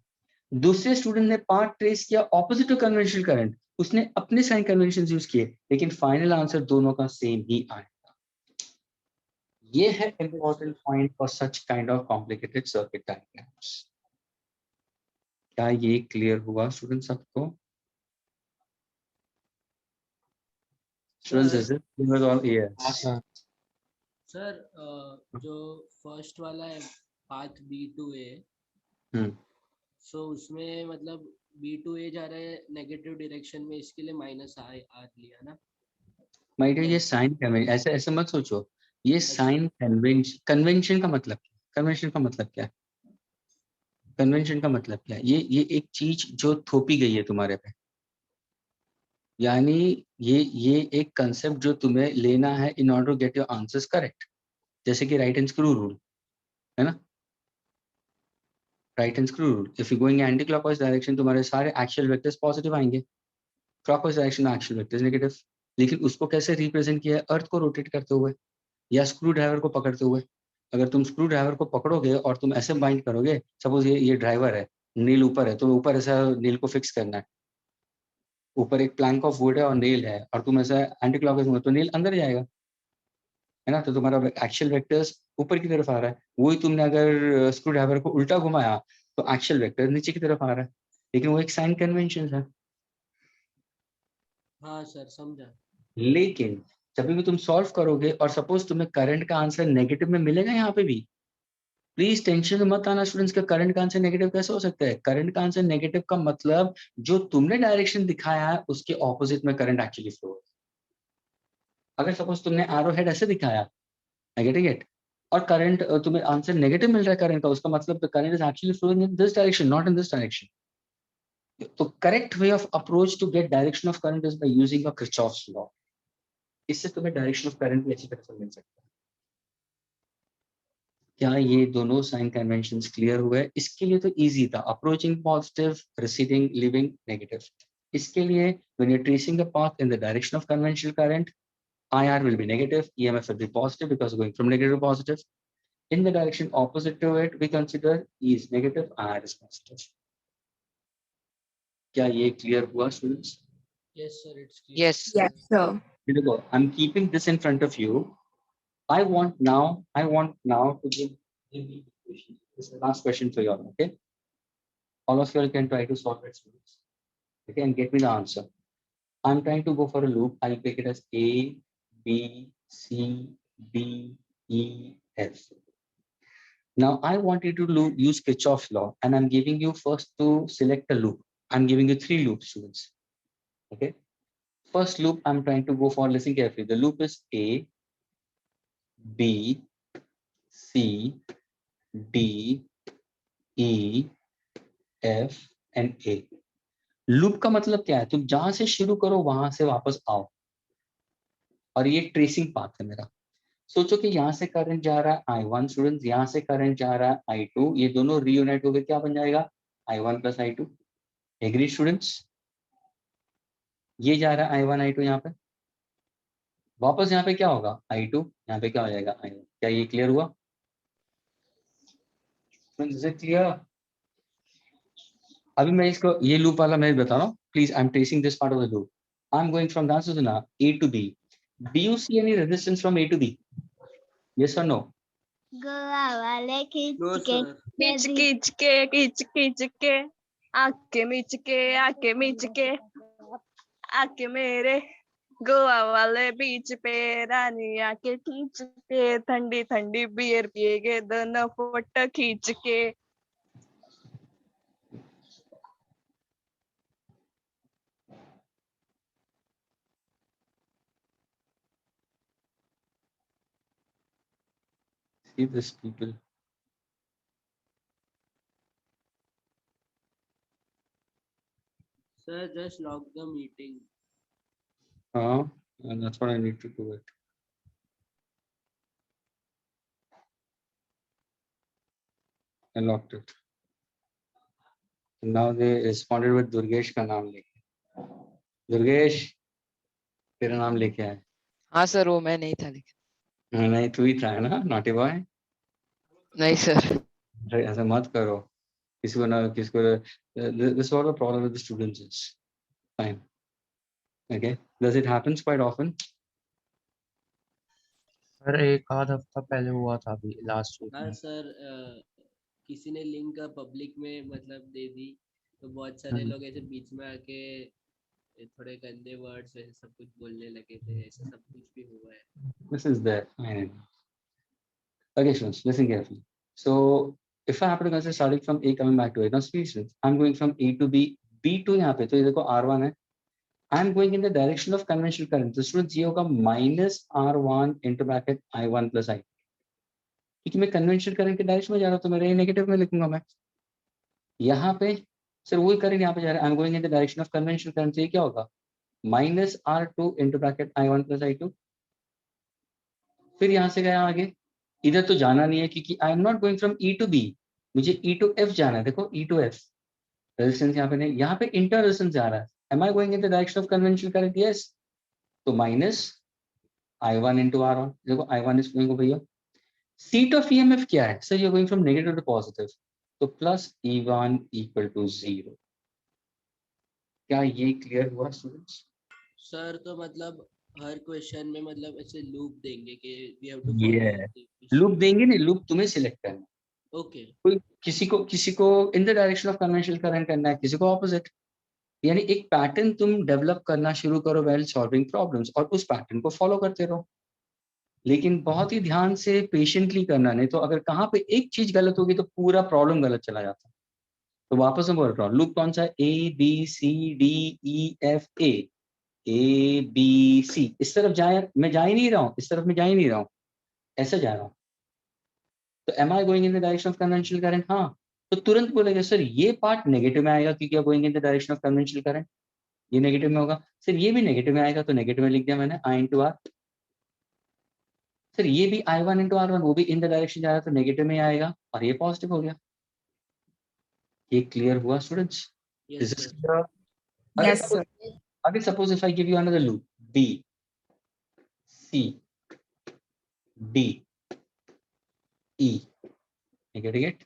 दूसरे स्टूडेंट ने पाथ ट्रेस किया ऑपोजिट टू कन्वेंशनल करंट, उसने अपने साइन कन्वेंशंस यूज किए, लेकिन फाइनल आंसर दोनों का सेम ही आएगा। ये है important point for such kind of complicated circuit diagrams. क्या ये क्लियर हुआ स्टूडेंट सबको? Students, is it clear all? Yes. Sir जो फर्स्ट वाला है पाथ B2A, सो उसमें मतलब B2A जा रहा है नेगेटिव डायरेक्शन में, इसके लिए -R लिया ना। माय डियर, ये साइन कन्वेंशन, ऐसे मत सोचो, ये साइन कन्वेंशन का मतलब क्या? कन्वेंशन का मतलब क्या है? कन्वेंशन का मतलब क्या है? ये एक चीज जो थोपी गई है तुम्हारे पे, यानी ये एक कंसेप्ट जो तुम्हें लेना है in order to get your answers correct. जैसे कि राइट हैंड स्क्रू रूल है ना, right hand screw rule, if you going anti clockwise direction तुम्हारे सारे एक्चुअल वेक्टर्स पॉजिटिव आएंगे, क्लॉकवाइज डायरेक्शन में एक्चुअल वेक्टर्स नेगेटिव। लेकिन उसको कैसे रिप्रेजेंट किया है? अर्थ को रोटेट करते हुए या स्क्रू ड्राइवर को पकड़ते हुए। अगर तुम स्क्रू ड्राइवर को पकड़ोगे और तुम ऐसे बाइंड करोगे, सपोज ये ड्राइवर है, नील ऊपर है, तो ऊपर ऐसा नील को फिक्स करना है, ऊपर एक प्लैंक ऑफ वुड है और नील है, और तुम ऐसा एंटी क्लॉकवाइज में तो नील अंदर जाएगा, है ना, तो तुम्हारा एक्चुअल वेक्टर्स ऊपर की तरफ आ रहा है। वही तुमने अगर स्क्रू ड्राइवर को उल्टा घुमाया तो एक्चुअल वेक्टर नीचे की तरफ आ रहा है, लेकिन वो एक साइन कन्वेंशन है। हाँ सर, समझा। लेकिन जब भी तुम सॉल्व करोगे और सपोज तुम्हें करंट का आंसर नेगेटिव में मिलेगा, यहाँ पे भी प्लीज टेंशन मत आना स्टूडेंट्स का करंट का आंसर नेगेटिव कैसे हो सकता है। करंट का आंसर नेगेटिव का मतलब जो तुमने डायरेक्शन दिखाया है उसके ऑपोजिट में करंट एक्चुअली फ्लो हो। अगर सपोज तुमने एरो हेड ऐसे दिखाया, गेटिंग इट, और करंट तुम्हें आंसर नेगेटिव मिल रहा है करंट का, उसका मतलब the current is actually flowing in this direction, not in this direction. तो correct way of approach to get direction of current is by using a Kirchhoff's law. इससे तुम्हें डायरेक्शन ऑफ करंट भी अच्छी तरह से मिल सकता है। क्या ये दोनों साइन कन्वेंशंस क्लियर हुए? इसके लिए तो इजी था, approaching positive, receding, leaving negative. इसके लिए when you are tracing the path in the direction of conventional current, IR will be negative, EMF will be positive because going from negative to positive. In the direction opposite to it, we consider E is negative, IR is positive. क्या ये clear हुआ students? Yes sir, it's clear. Yes. Yes, sir. Here we go. I'm keeping this in front of you. I want now to give me the question. This is the last question for you all, okay? All of you all can try to solve it, students. Okay, and get me the answer. I'm trying to go for a loop. I'll take it as A, B, C, D, E, F. Now I want you to use Kirchhoff's law, and I'm giving you first to select a loop. I'm giving you 3 loops, students. Okay. First loop I'm trying to go for, listen carefully. The loop is A, B, C, D, E, F and A। Loop का मतलब क्या है? तुम जहां से शुरू करो वहां से वापस आओ, और ये ट्रेसिंग पाथ है मेरा। सोचो कि यहाँ से करंट जा रहा है I1 स्टूडेंट्स, यहाँ से करंट जा रहा है I2, ये दोनों रीयूनाइट हो गए, क्या बन जाएगा? I1 plus I2। Agree students? ये जा रहा है I1 I2 यहाँ पे, वापस यहाँ पे क्या होगा? I2, यहाँ पे क्या हो जाएगा? I1। क्या ये क्लियर हुआ? क्लियर? अभी मैं इसको ये लूप वाला मैं बता रहा हूँ, please I am tracing this part of the loop. I am going from सुना A to B। Do you see any resistance from A to B? Yes or no? Goa वाले नो सर। खींच के आके मीच के आके मेरे गोवा वाले बीच पे रानी आके खींच के ठंडी ठंडी बियर पिएगे दोनों फोटो खींच के। See this people. Sir, just log the meeting. And that's what I need to do it. I locked it. Now they responded with Durgesh का नाम लेके। दुर्गेश, तेरा नाम लेके आए। हाँ सर, वो मैं नहीं था लेकिन। नहीं, तू ही था ना, नॉटी बॉय। नहीं सर। ऐसा मत करो, किसी को ना किसी को। This is what the problem with the students is. Fine. Okay. Does it happens quite often? Sir एक आध हफ्ता पहले हुआ था अभी लास्ट वीक हाँ में। सर, किसी ने लिंक पब्लिक में मतलब दे दी, तो बहुत सारे लोग ऐसे बीच में आके थोड़े गंदे वर्ड्स वैसे सब कुछ बोलने लगे थे, ऐसा सब कुछ भी हुआ है। This is there. Fine. Okay, students, listen carefully. So, if I happen to consider starting from A coming back to A, now students, I'm going from A to B, B to यहाँ पे, तो ये देखो R1 है। I'm going in the direction of conventional current. तो students ये होगा minus R1 into bracket I1 plus I। क्योंकि मैं कन्वेंशनल करंट के डायरेक्शन में जा रहा हूँ, तो मेरे नेगेटिव में लिखूंगा मैं। यहाँ पे सर वही करंट यहाँ पे जा रहा है, I am going in the direction of conventional current, तो ये क्या होगा? Minus R2 into bracket I1 plus I2। फिर यहाँ से गया आगे, इधर तो जाना नहीं है क्योंकि I am not going from E to B, मुझे E to F जाना है। देखो E to F, रेजिस्टेंस यहाँ पे नहीं, यहाँ पे इंटर रेजिस्टेंस जा रहा है। Am I going in the direction of conventional current? Yes. तो माइनस I1 into R1, देखो I1 इज गोइंग भैया। सीट ऑफ EMF क्या है sir? You going from negative to positive, तो प्लस E1 इक्वल टू 0। क्या ये clear हुआ students? Sir तो मतलब हर क्वेश्चन में मतलब ऐसे लूप देंगे कि we have to ये follow लूप देंगे नहीं, लूप तुम्हें सिलेक्ट करना है। ओके। कोई किसी को इन the direction of conventional current करना है, किसी को ऑपोजिट। यानी एक पैटर्न तुम डेवलप करना शुरू करो व्हाइल सॉल्विंग प्रॉब्लम्स, और उस पैटर्न को फॉलो करते रहो, लेकिन बहुत ही ध्यान से पेशेंटली करना। नहीं तो अगर कहाँ पे एक चीज गलत होगी तो पूरा प्रॉब्लम गलत चला जाता है। तो वापस मैं बोल रहा हूँ, लूप कौन सा है? ABCDEFA, ABC। इस तरफ जाए, मैं जा ही नहीं रहा हूँ, इस तरफ मैं जा ही नहीं रहा हूँ, ऐसे जा रहा हूँ। तो am I going in the direction of conventional current? हाँ। तो तुरंत बोलेगा सर ये पार्ट नेगेटिव में आएगा क्योंकि going in the direction of conventional current, ये नेगेटिव में होगा। सर ये भी नेगेटिव में आएगा, तो नेगेटिव में लिख दिया मैंने I into R। सर ये भी I1 into R1, वो भी इन द डायरेक्शन जा रहा है, तो नेगेटिव में आएगा, और ये पॉजिटिव हो गया। ये क्लियर हुआ students? Yes Is this sir. clear? Yes, sir. Again, suppose if I give you another loop, B, C, D, E, you getting it?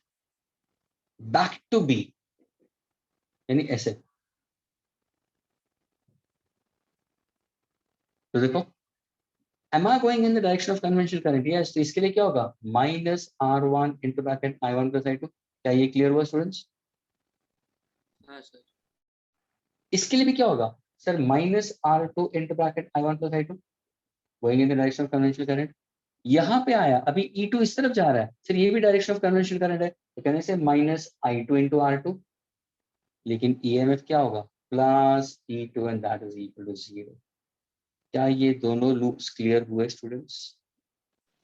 Back to B, यानी ऐसे। तो देखो, am I going in the direction of conventional current? Yes, तो इसके लिए क्या होगा? Minus R1 into bracket I1 plus I2। क्या ये क्लियर हुआ स्टूडेंट्स? हाँ सर। इसके लिए भी क्या होगा sir? Minus R2 into bracket I1 plus I2, going in the direction of conventional current. यहाँ पे आया, अभी E2 इस तरफ जा रहा है, सर ये भी डायरेक्शन ऑफ कन्वेंशनल करंट है, तो कहने से माइनस I2 into R2, लेकिन EMF क्या होगा? Plus E2 and that is equal to 0। क्या ये दोनों लूप्स क्लियर हुए स्टूडेंट्स?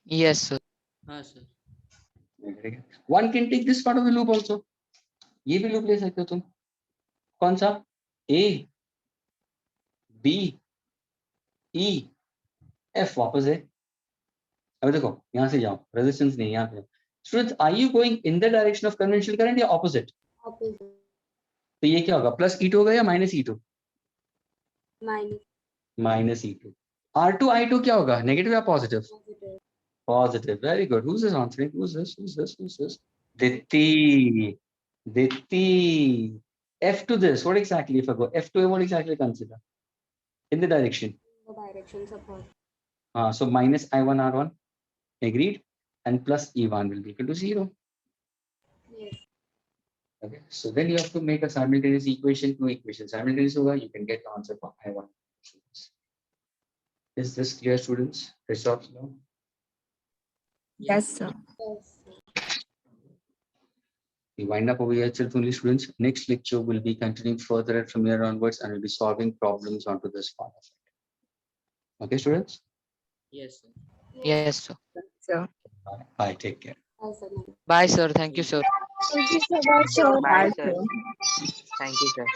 Yes, sir. हाँ sir. One can take this part of the loop also. ये भी loop ले सकते हो तुम. कौन सा? A, B, E, F वापस है. अब देखो यहाँ से जाओ, resistance नहीं यहाँ पे. Students, are you going in the direction of conventional current या opposite? Opposite. तो ये क्या होगा? प्लस E2 होगा या minus E2? Minus. Minus E2. R2 I2 क्या होगा? नेगेटिव या positive? Positive. Positive. Very good. Who's this answering? Who's this? Diti. Diti. F to this. What exactly if I go? F to A, what exactly consider? In the direction. The direction support. So minus I1 R1. Agreed. And plus E1 will be equal to 0. Yes. Okay. So then you have to make a simultaneous equation, two equations. Simultaneous hoga, you can get the answer for I1. Is this clear, students? Results now? Yes, sir. Yes. We wind up over here, only students. Next lecture will be continuing further from here onwards, and we'll be solving problems onto this part of it. Okay, students? Yes sir. Yes, sir. Sir. Bye. Take care. Yes, sir. Bye, sir. Thank you, sir. Thank you so much, sir. Bye, Bye, sir. sir. Thank you, sir.